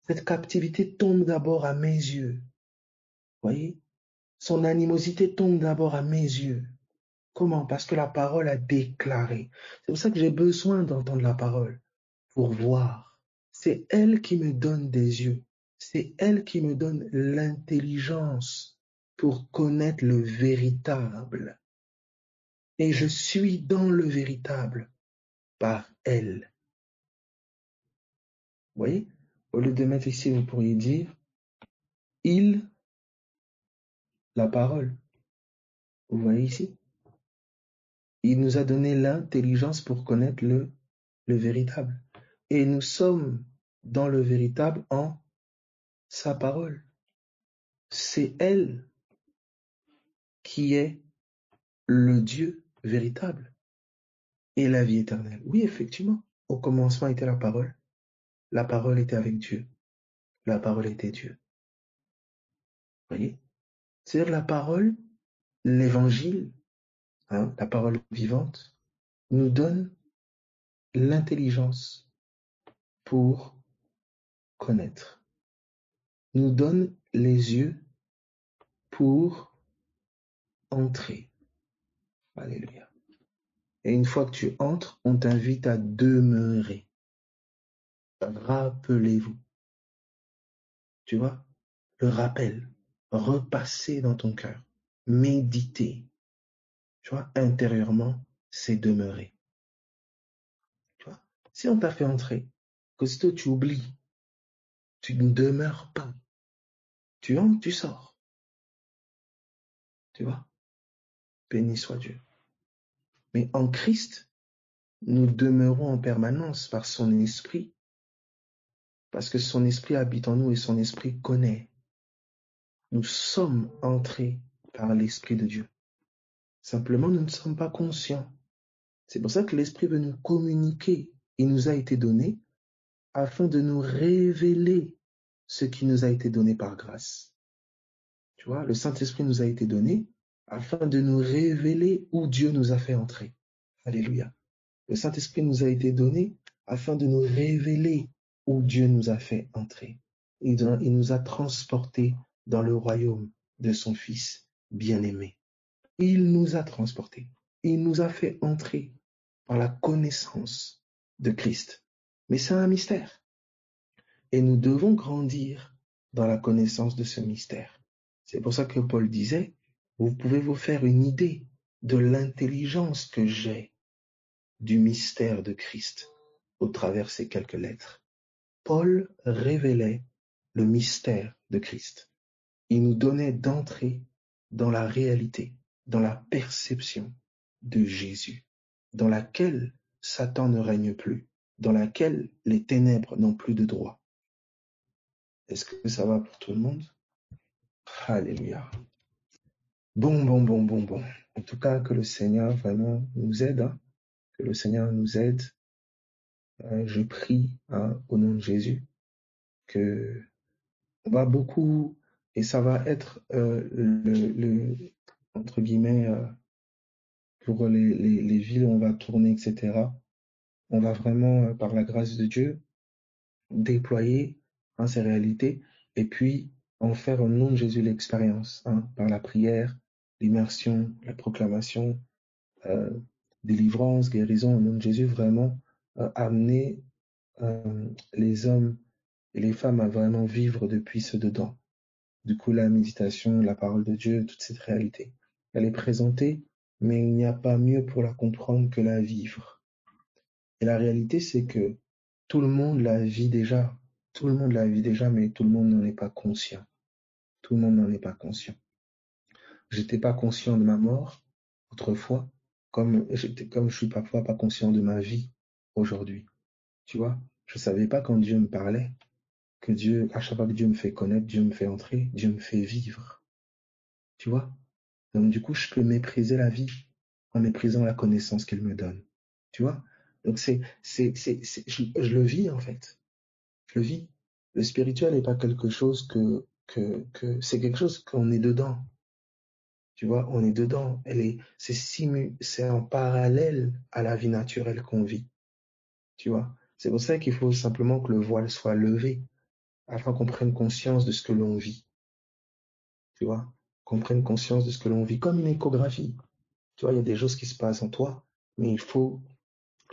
Cette captivité tombe d'abord à mes yeux. Vous voyez, son animosité tombe d'abord à mes yeux. Comment? Parce que la parole a déclaré. C'est pour ça que j'ai besoin d'entendre la parole pour voir. C'est elle qui me donne des yeux. C'est elle qui me donne l'intelligence pour connaître le véritable. Et je suis dans le véritable par elle. Vous voyez? Au lieu de mettre ici, vous pourriez dire, il, la parole. Vous voyez ici? Il nous a donné l'intelligence pour connaître le véritable. Et nous sommes dans le véritable en sa parole. C'est elle qui est le Dieu véritable et la vie éternelle. Oui, effectivement, au commencement était la parole était avec Dieu, la parole était Dieu. Vous voyez? C'est-à-dire la parole, l'évangile, la parole vivante, nous donne l'intelligence pour connaître, nous donne les yeux pour entrer. Alléluia. Et une fois que tu entres, on t'invite à demeurer. Rappelez-vous. Tu vois? Le rappel. Repasser dans ton cœur. Méditer. Tu vois? Intérieurement, c'est demeurer. Tu vois? Si on t'a fait entrer, que si toi tu oublies, tu ne demeures pas. Tu entres, tu sors. Tu vois? Béni soit Dieu. Mais en Christ, nous demeurons en permanence par son esprit, parce que son esprit habite en nous et son esprit connaît. Nous sommes entrés par l'Esprit de Dieu. Simplement, nous ne sommes pas conscients. C'est pour ça que l'Esprit veut nous communiquer. Il nous a été donné afin de nous révéler ce qui nous a été donné par grâce. Tu vois, le Saint-Esprit nous a été donné afin de nous révéler où Dieu nous a fait entrer. Alléluia. Le Saint-Esprit nous a été donné afin de nous révéler où Dieu nous a fait entrer. Il nous a transportés dans le royaume de son Fils bien-aimé. Il nous a transportés. Il nous a fait entrer par la connaissance de Christ. Mais c'est un mystère. Et nous devons grandir dans la connaissance de ce mystère. C'est pour ça que Paul disait, vous pouvez vous faire une idée de l'intelligence que j'ai du mystère de Christ au travers ces quelques lettres. Paul révélait le mystère de Christ. Il nous donnait d'entrer dans la réalité, dans la perception de Jésus, dans laquelle Satan ne règne plus, dans laquelle les ténèbres n'ont plus de droit. Est-ce que ça va pour tout le monde? Alléluia. Bon. En tout cas, que le Seigneur vraiment nous aide, que le Seigneur nous aide. Je prie au nom de Jésus que on va beaucoup, et ça va être entre guillemets pour les villes où on va tourner, etc. On va vraiment, par la grâce de Dieu, déployer ces réalités et puis en faire au nom de Jésus l'expérience, par la prière, l'immersion, la proclamation, euh, délivrance, guérison, au nom de Jésus, vraiment amener les hommes et les femmes à vraiment vivre depuis ce dedans. Du coup, la méditation, la parole de Dieu, toute cette réalité, elle est présentée, mais il n'y a pas mieux pour la comprendre que la vivre. Et la réalité, c'est que tout le monde la vit déjà. Tout le monde la vit déjà, mais tout le monde n'en est pas conscient. Tout le monde n'en est pas conscient. J'étais pas conscient de ma mort autrefois, comme je suis parfois pas conscient de ma vie aujourd'hui. Tu vois, je savais pas quand Dieu me parlait, que Dieu, à chaque fois que Dieu me fait connaître, Dieu me fait entrer, Dieu me fait vivre. Tu vois? Donc du coup, je peux mépriser la vie en méprisant la connaissance qu'il me donne. Tu vois? Donc je le vis en fait. Je le vis. Le spirituel n'est pas quelque chose que c'est quelque chose qu'on est dedans. Tu vois, on est dedans. C'est en parallèle à la vie naturelle qu'on vit. Tu vois. C'est pour ça qu'il faut simplement que le voile soit levé, afin qu'on prenne conscience de ce que l'on vit. Tu vois, qu'on prenne conscience de ce que l'on vit, comme une échographie. Tu vois, il y a des choses qui se passent en toi, mais il faut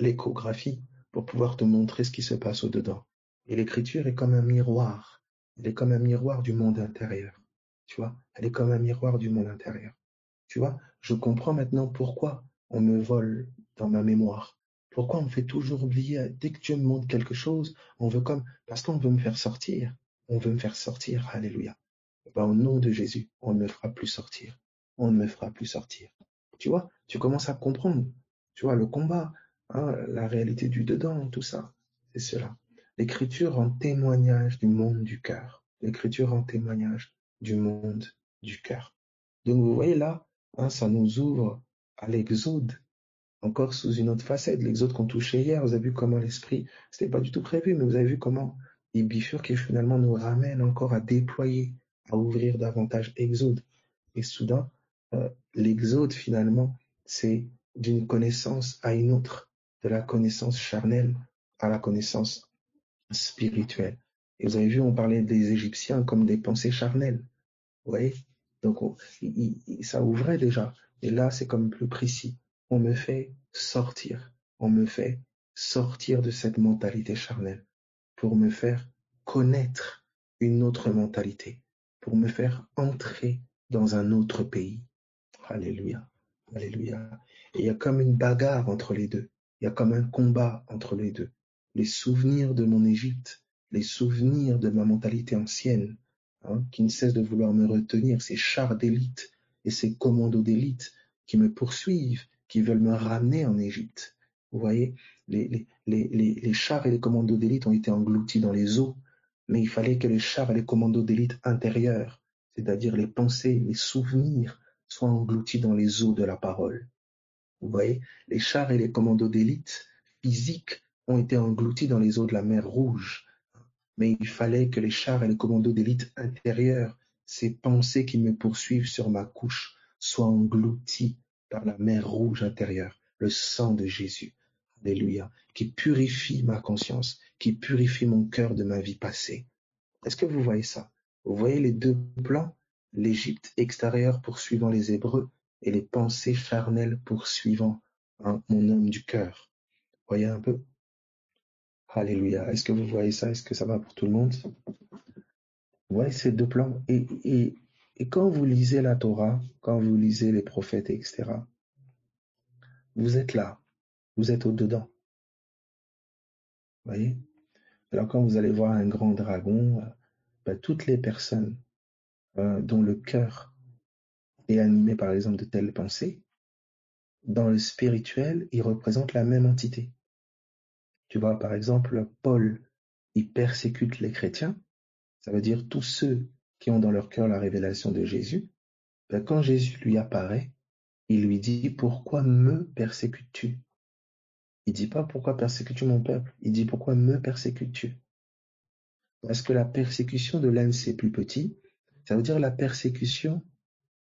l'échographie pour pouvoir te montrer ce qui se passe au-dedans. Et l'écriture est comme un miroir. Elle est comme un miroir du monde intérieur. Tu vois, elle est comme un miroir du monde intérieur. Tu vois, je comprends maintenant pourquoi on me vole dans ma mémoire. Pourquoi on me fait toujours oublier, dès que Dieu me montre quelque chose, parce qu'on veut me faire sortir. On veut me faire sortir. Alléluia. Au nom de Jésus, on ne me fera plus sortir. On ne me fera plus sortir. Tu vois, tu commences à comprendre. Tu vois, le combat, la réalité du dedans, tout ça, c'est cela. L'écriture en témoignage du monde du cœur. L'écriture en témoignage du monde du cœur. Donc vous voyez là, ça nous ouvre à l'exode, encore sous une autre facette. L'exode qu'on touchait hier, vous avez vu comment l'esprit, c'était pas du tout prévu, mais vous avez vu comment il bifurque et finalement nous ramène encore à déployer, à ouvrir davantage exode. Et soudain, l'exode finalement, c'est d'une connaissance à une autre, de la connaissance charnelle à la connaissance spirituelle. Et vous avez vu, on parlait des Égyptiens comme des pensées charnelles. Vous voyez? Donc, ça ouvrait déjà. Et là, c'est comme plus précis. On me fait sortir. On me fait sortir de cette mentalité charnelle pour me faire connaître une autre mentalité, pour me faire entrer dans un autre pays. Alléluia. Alléluia. Et il y a comme une bagarre entre les deux. Il y a comme un combat entre les deux. Les souvenirs de mon Égypte, les souvenirs de ma mentalité ancienne, qui ne cessent de vouloir me retenir, ces chars d'élite et ces commandos d'élite qui me poursuivent, qui veulent me ramener en Égypte. Vous voyez, les chars et les commandos d'élite ont été engloutis dans les eaux, mais il fallait que les chars et les commandos d'élite intérieurs, c'est-à-dire les pensées, les souvenirs, soient engloutis dans les eaux de la parole. Vous voyez, les chars et les commandos d'élite physiques ont été engloutis dans les eaux de la mer Rouge. Mais il fallait que les chars et les commandos d'élite intérieurs, ces pensées qui me poursuivent sur ma couche, soient engloutis par la mer Rouge intérieure, le sang de Jésus. Alléluia. Qui purifie ma conscience, qui purifie mon cœur de ma vie passée. Est-ce que vous voyez ça? Vous voyez les deux plans? L'Égypte extérieure poursuivant les Hébreux et les pensées charnelles poursuivant mon homme du cœur. Voyez un peu? Alléluia. Est-ce que vous voyez ça? Est-ce que ça va pour tout le monde? Vous voyez ces deux plans? Et quand vous lisez la Torah, quand vous lisez les prophètes, etc., vous êtes là. Vous êtes au-dedans. Vous voyez? Alors quand vous allez voir un grand dragon, toutes les personnes dont le cœur est animé par exemple de telles pensées, dans le spirituel, ils représentent la même entité. Tu vois, par exemple, Paul, il persécute les chrétiens, ça veut dire tous ceux qui ont dans leur cœur la révélation de Jésus. Quand Jésus lui apparaît, il lui dit, pourquoi me persécutes-tu? Il dit pas pourquoi persécutes-tu mon peuple, il dit pourquoi me persécutes-tu? Parce que la persécution de l'un de ses plus petits, ça veut dire la persécution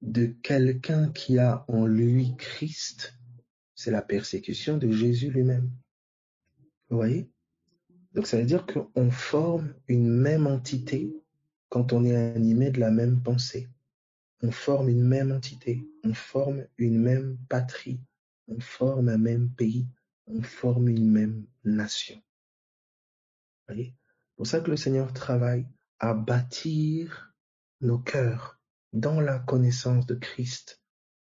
de quelqu'un qui a en lui Christ c'est la persécution de Jésus lui-même. Vous voyez? Donc ça veut dire qu'on forme une même entité quand on est animé de la même pensée. On forme une même entité, on forme une même patrie, on forme un même pays, on forme une même nation. Vous voyez? C'est pour ça que le Seigneur travaille à bâtir nos cœurs dans la connaissance de Christ.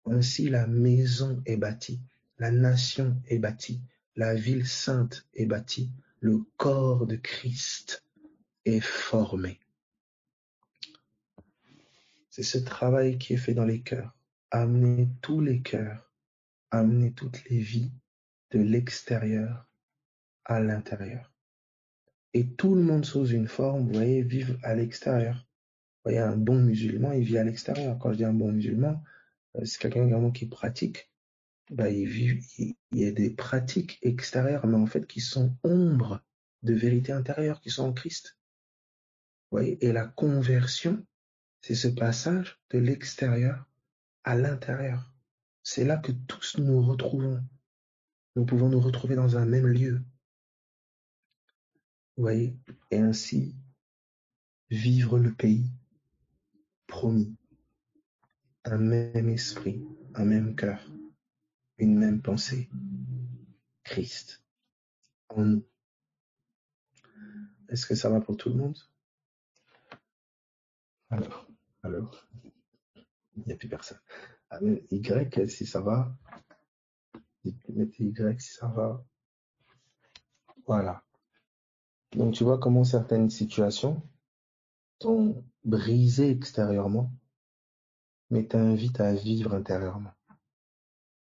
Ainsi la maison est bâtie, la nation est bâtie, la ville sainte est bâtie, le corps de Christ est formé. C'est ce travail qui est fait dans les cœurs. Amener tous les cœurs, amener toutes les vies de l'extérieur à l'intérieur. Et tout le monde sous une forme, vous voyez, vivent à l'extérieur. Vous voyez, un bon musulman, il vit à l'extérieur. Quand je dis un bon musulman, c'est quelqu'un vraiment qui pratique. Il y a des pratiques extérieures, mais en fait qui sont ombres de vérité intérieure, qui sont en Christ. Vous voyez, et la conversion, c'est ce passage de l'extérieur à l'intérieur. C'est là que tous nous retrouvons. Nous pouvons nous retrouver dans un même lieu. Vous voyez, et ainsi vivre le pays promis. Un même esprit, un même cœur, une même pensée. Christ en nous. Est-ce que ça va pour tout le monde? Alors, il n'y a plus personne. Y, si ça va. Mettez Y si ça va. Voilà. Donc, tu vois comment certaines situations t'ont brisé extérieurement, mais t'invitent à vivre intérieurement.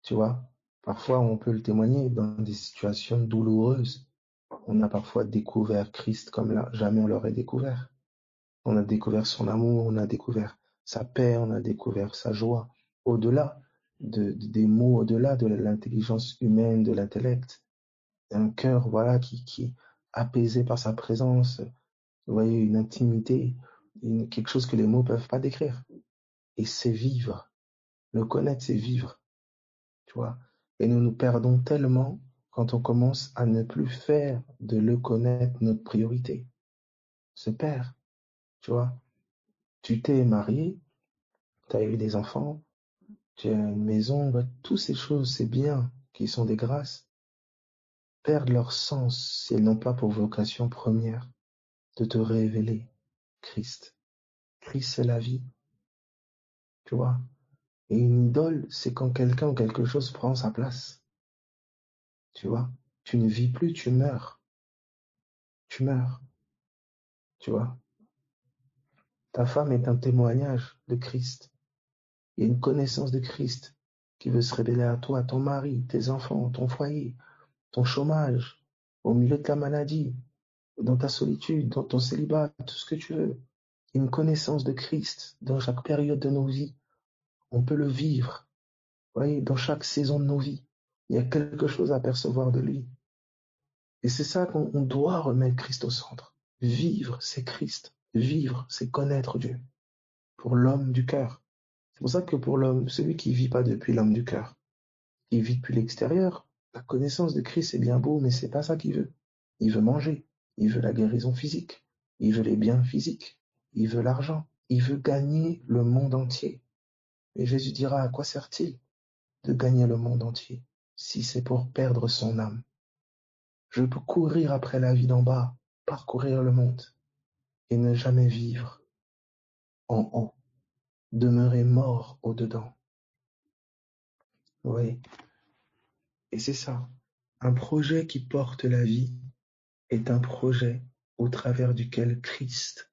Tu vois, parfois on peut le témoigner dans des situations douloureuses. On a parfois découvert Christ comme là, jamais on l'aurait découvert. On a découvert son amour, on a découvert sa paix, on a découvert sa joie. Au-delà des mots, au-delà de l'intelligence humaine, de l'intellect, un cœur, voilà, qui est apaisé par sa présence. Vous voyez, une intimité, quelque chose que les mots peuvent pas décrire. Et c'est vivre. Le connaître, c'est vivre. Tu vois. Et nous nous perdons tellement quand on commence à ne plus faire de le connaître notre priorité. On se perd. Tu vois. Tu t'es marié, tu as eu des enfants, tu as une maison, toutes ces choses, c'est bien, qui sont des grâces, perdent leur sens si elles n'ont pas pour vocation première de te révéler Christ. Christ, c'est la vie. Tu vois. Et une idole, c'est quand quelqu'un ou quelque chose prend sa place. Tu vois. Tu ne vis plus, tu meurs. Tu meurs. Tu vois. Ta femme est un témoignage de Christ. Il y a une connaissance de Christ qui veut se révéler à toi, ton mari, tes enfants, ton foyer, ton chômage, au milieu de ta maladie, dans ta solitude, dans ton célibat, tout ce que tu veux. Une connaissance de Christ dans chaque période de nos vies. On peut le vivre. Vous voyez, dans chaque saison de nos vies, il y a quelque chose à percevoir de lui. Et c'est ça qu'on doit remettre Christ au centre. Vivre, c'est Christ. Vivre, c'est connaître Dieu. Pour l'homme du cœur. C'est pour ça que pour l'homme, celui qui vit pas depuis l'homme du cœur, qui vit depuis l'extérieur, la connaissance de Christ c'est bien beau, mais c'est pas ça qu'il veut. Il veut manger, il veut la guérison physique, il veut les biens physiques, il veut l'argent, il veut gagner le monde entier. Et Jésus dira, à quoi sert-il de gagner le monde entier si c'est pour perdre son âme? Je peux courir après la vie d'en bas, parcourir le monde et ne jamais vivre en haut, demeurer mort au-dedans. Oui. Et c'est ça. Un projet qui porte la vie est un projet au travers duquel Christ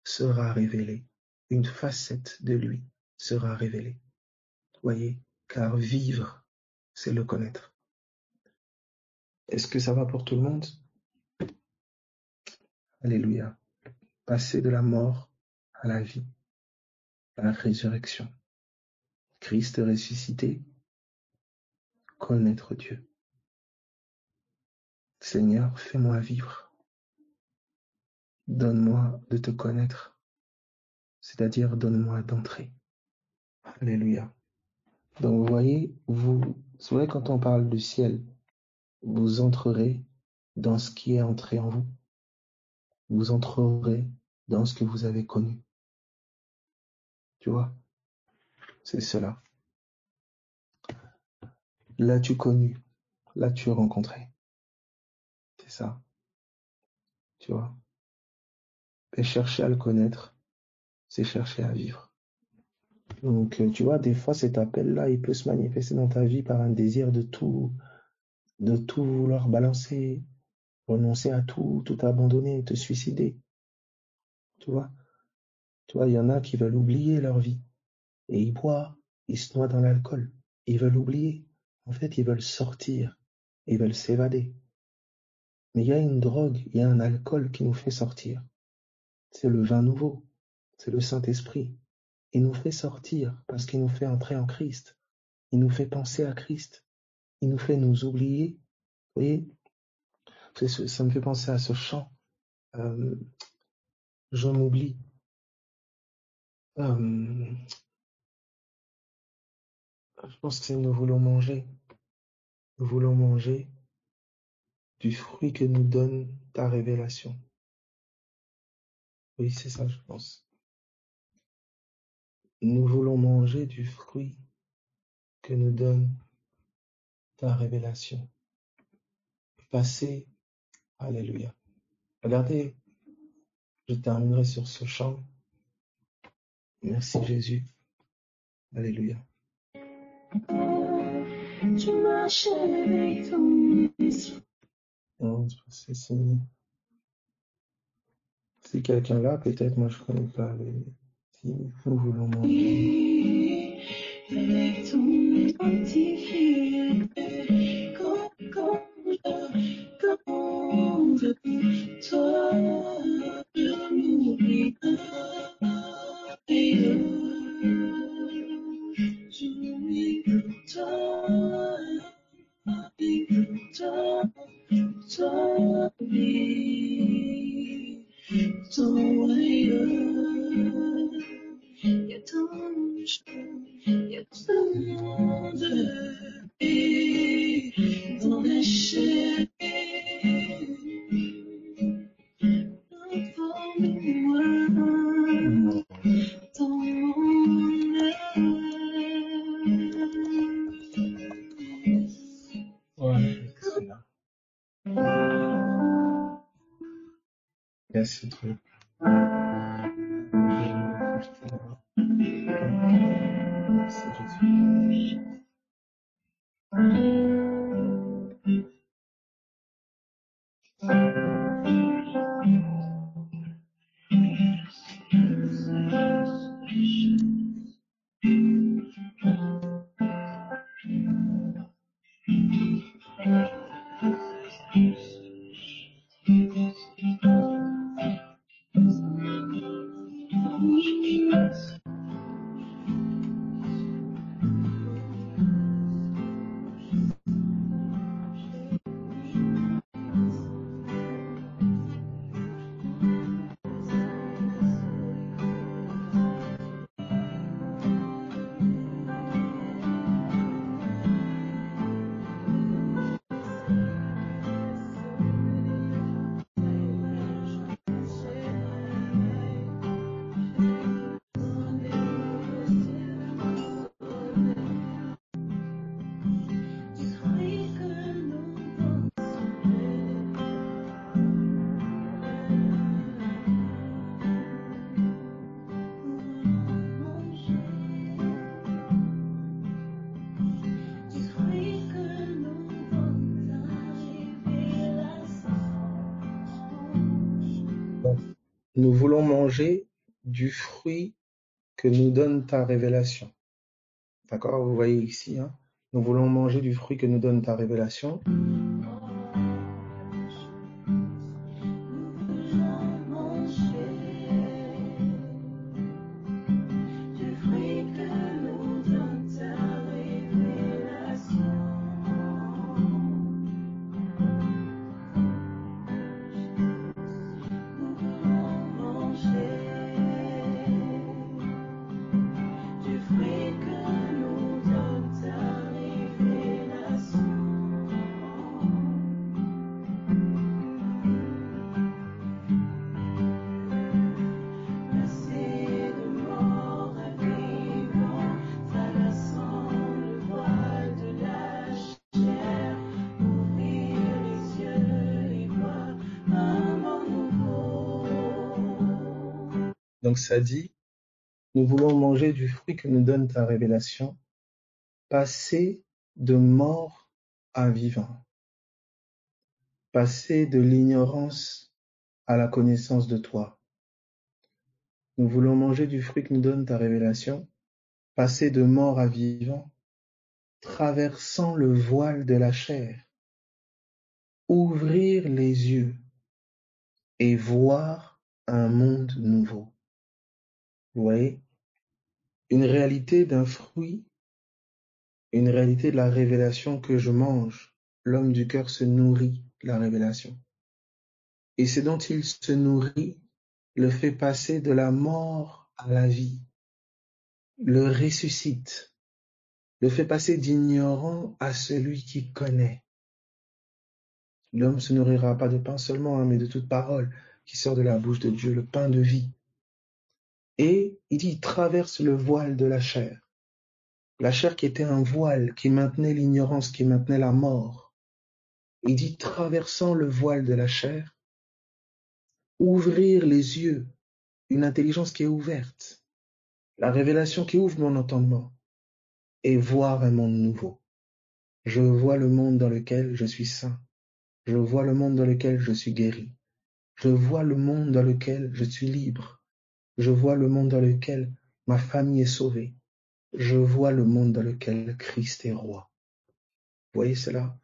sera révélé. Une facette de lui sera révélée. Voyez, car vivre, c'est le connaître. Est-ce que ça va pour tout le monde? Alléluia. Passer de la mort à la vie, à la résurrection. Christ ressuscité, connaître Dieu. Seigneur, fais-moi vivre. Donne-moi de te connaître, c'est-à-dire donne-moi d'entrer. Alléluia. Donc vous voyez, quand on parle du ciel, vous entrerez dans ce qui est entré en vous. Vous entrerez dans ce que vous avez connu. Tu vois, c'est cela. L'as-tu connu? L'as-tu rencontré? C'est ça. Tu vois. Et chercher à le connaître, c'est chercher à vivre. Donc, tu vois, des fois, cet appel-là, il peut se manifester dans ta vie par un désir de tout vouloir balancer, renoncer à tout abandonner, te suicider. Tu vois, il y en a qui veulent oublier leur vie. Et ils boivent, ils se noient dans l'alcool. Ils veulent oublier. En fait, ils veulent sortir. Ils veulent s'évader. Mais il y a une drogue, il y a un alcool qui nous fait sortir. C'est le vin nouveau. C'est le Saint-Esprit. Il nous fait sortir parce qu'il nous fait entrer en Christ. Il nous fait penser à Christ. Il nous fait nous oublier. Vous voyez, ça me fait penser à ce chant. Je m'oublie. Je pense que c'est nous voulons manger. Nous voulons manger du fruit que nous donne ta révélation. Oui, c'est ça, je pense. Nous voulons manger du fruit que nous donne ta révélation. Passer, alléluia. Regardez, je terminerai sur ce chant. Merci Jésus. Alléluia. Non, c'est si quelqu'un là, peut-être moi je connais pas les. Si nous voulons manger. Yes, c'est trop. Merci Jésus. Nous voulons manger du fruit que nous donne ta révélation. D'accord? Vous voyez ici, hein? Nous voulons manger du fruit que nous donne ta révélation. Donc ça dit, nous voulons manger du fruit que nous donne ta révélation, passer de mort à vivant, passer de l'ignorance à la connaissance de toi. Nous voulons manger du fruit que nous donne ta révélation, passer de mort à vivant, traversant le voile de la chair, ouvrir les yeux et voir un monde nouveau. Vous voyez, une réalité d'un fruit, une réalité de la révélation que je mange. L'homme du cœur se nourrit de la révélation. Et ce dont il se nourrit le fait passer de la mort à la vie, le ressuscite, le fait passer d'ignorant à celui qui connaît. L'homme se nourrira pas de pain seulement, mais de toute parole qui sort de la bouche de Dieu, le pain de vie. Et il dit, il traverse le voile de la chair qui était un voile, qui maintenait l'ignorance, qui maintenait la mort. Il dit, traversant le voile de la chair, ouvrir les yeux, une intelligence qui est ouverte, la révélation qui ouvre mon entendement, et voir un monde nouveau. Je vois le monde dans lequel je suis saint. Je vois le monde dans lequel je suis guéri. Je vois le monde dans lequel je suis libre. Je vois le monde dans lequel ma famille est sauvée. Je vois le monde dans lequel Christ est roi. Vous voyez cela?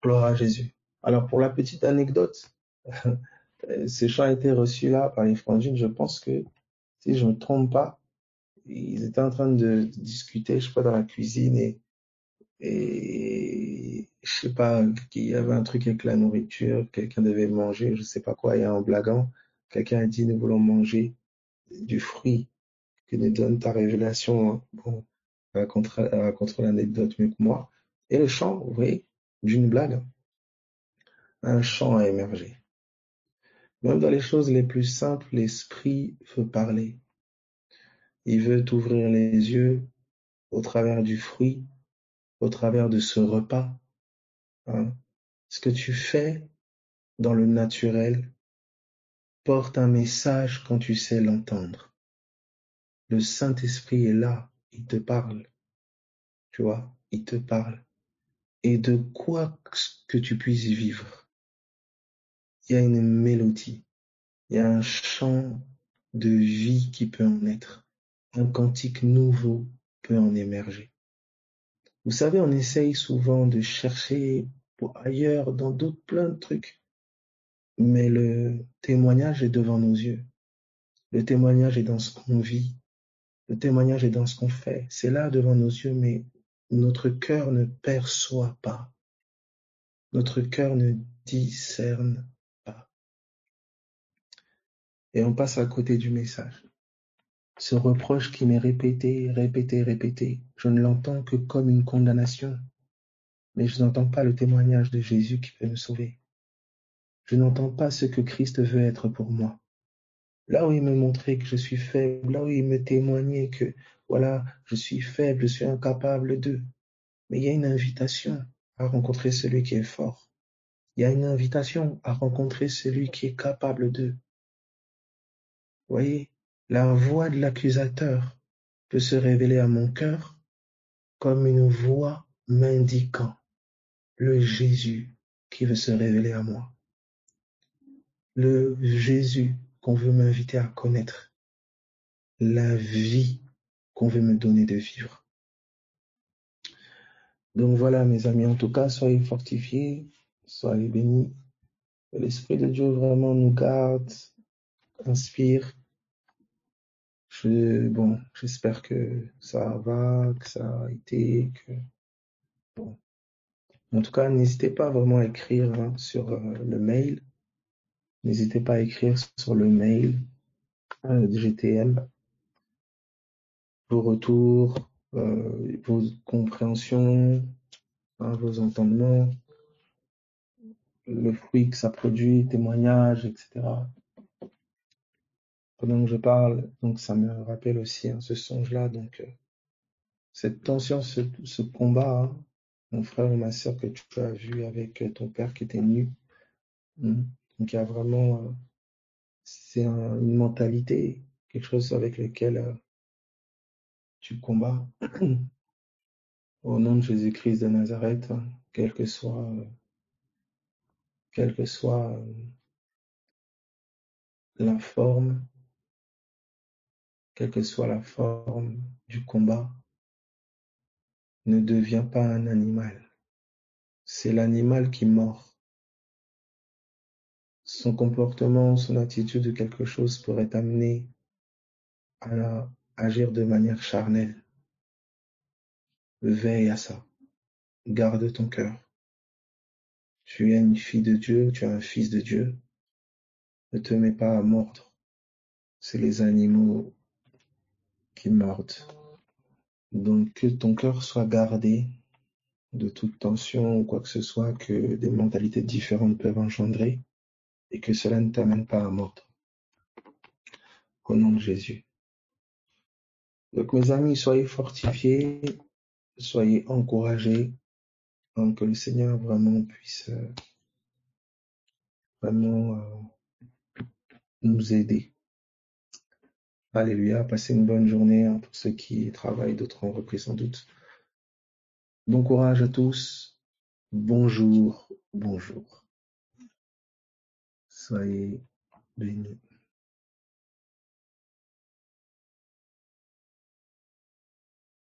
Gloire à Jésus. Alors, pour la petite anecdote, ces chants étaient reçus là par les Frangines. Je pense que, si je ne me trompe pas, ils étaient en train de discuter, je sais pas, dans la cuisine et je sais pas, qu'il y avait un truc avec la nourriture, quelqu'un devait manger, je sais pas quoi, et en blaguant, quelqu'un a dit, nous voulons manger du fruit que nous donne ta révélation. Bon, elle racontera l'anecdote mieux que moi. Et le chant, vous voyez, d'une blague, un chant a émergé. Même dans les choses les plus simples, l'esprit veut parler. Il veut t'ouvrir les yeux au travers du fruit, au travers de ce repas. Hein. Ce que tu fais dans le naturel porte un message quand tu sais l'entendre. Le Saint-Esprit est là, il te parle. Tu vois, il te parle. Et de quoi que tu puisses vivre, il y a une mélodie, il y a un chant de vie qui peut en naître. Un cantique nouveau peut en émerger. Vous savez, on essaye souvent de chercher ailleurs, dans d'autres plein de trucs. Mais le témoignage est devant nos yeux. Le témoignage est dans ce qu'on vit. Le témoignage est dans ce qu'on fait. C'est là devant nos yeux, mais notre cœur ne perçoit pas. Notre cœur ne discerne pas. Et on passe à côté du message. Ce reproche qui m'est répété, je ne l'entends que comme une condamnation. Mais je n'entends pas le témoignage de Jésus qui peut me sauver. Je n'entends pas ce que Christ veut être pour moi. Là où il me montrait que je suis faible, là où il me témoignait que voilà, je suis faible, je suis incapable de. Mais il y a une invitation à rencontrer celui qui est fort. Il y a une invitation à rencontrer celui qui est capable de. Vous voyez, la voix de l'accusateur peut se révéler à mon cœur comme une voix m'indiquant le Jésus qui veut se révéler à moi. Le Jésus qu'on veut m'inviter à connaître. La vie qu'on veut me donner de vivre. Donc voilà, mes amis, en tout cas, soyez fortifiés, soyez bénis. Que l'Esprit de Dieu vraiment nous garde, inspire. J'espère que ça va, que ça a été, bon. En tout cas, n'hésitez pas vraiment à écrire sur le mail. N'hésitez pas à écrire sur le mail GTM vos retours, vos compréhensions, vos entendements, le fruit que ça produit, témoignages, etc. Pendant que je parle, donc ça me rappelle aussi ce songe-là. Donc cette tension, ce combat, mon frère ou ma sœur que tu as vu avec ton père qui était nu. Donc il y a vraiment, c'est une mentalité, quelque chose avec lequel tu combats. Au nom de Jésus-Christ de Nazareth, quelle que soit la forme, quelle que soit la forme du combat, ne deviens pas un animal. C'est l'animal qui mord. Son comportement, son attitude de quelque chose pourrait t'amener à agir de manière charnelle. Veille à ça. Garde ton cœur. Tu es une fille de Dieu, tu es un fils de Dieu. Ne te mets pas à mordre. C'est les animaux qui mordent. Donc que ton cœur soit gardé de toute tension ou quoi que ce soit que des mentalités différentes peuvent engendrer et que cela ne t'amène pas à mordre. Au nom de Jésus. Donc mes amis, soyez fortifiés, soyez encouragés, que le Seigneur vraiment puisse nous aider. Alléluia, passez une bonne journée pour ceux qui travaillent, d'autres en repris sans doute. Bon courage à tous. Bonjour, bonjour. Soyez bénis.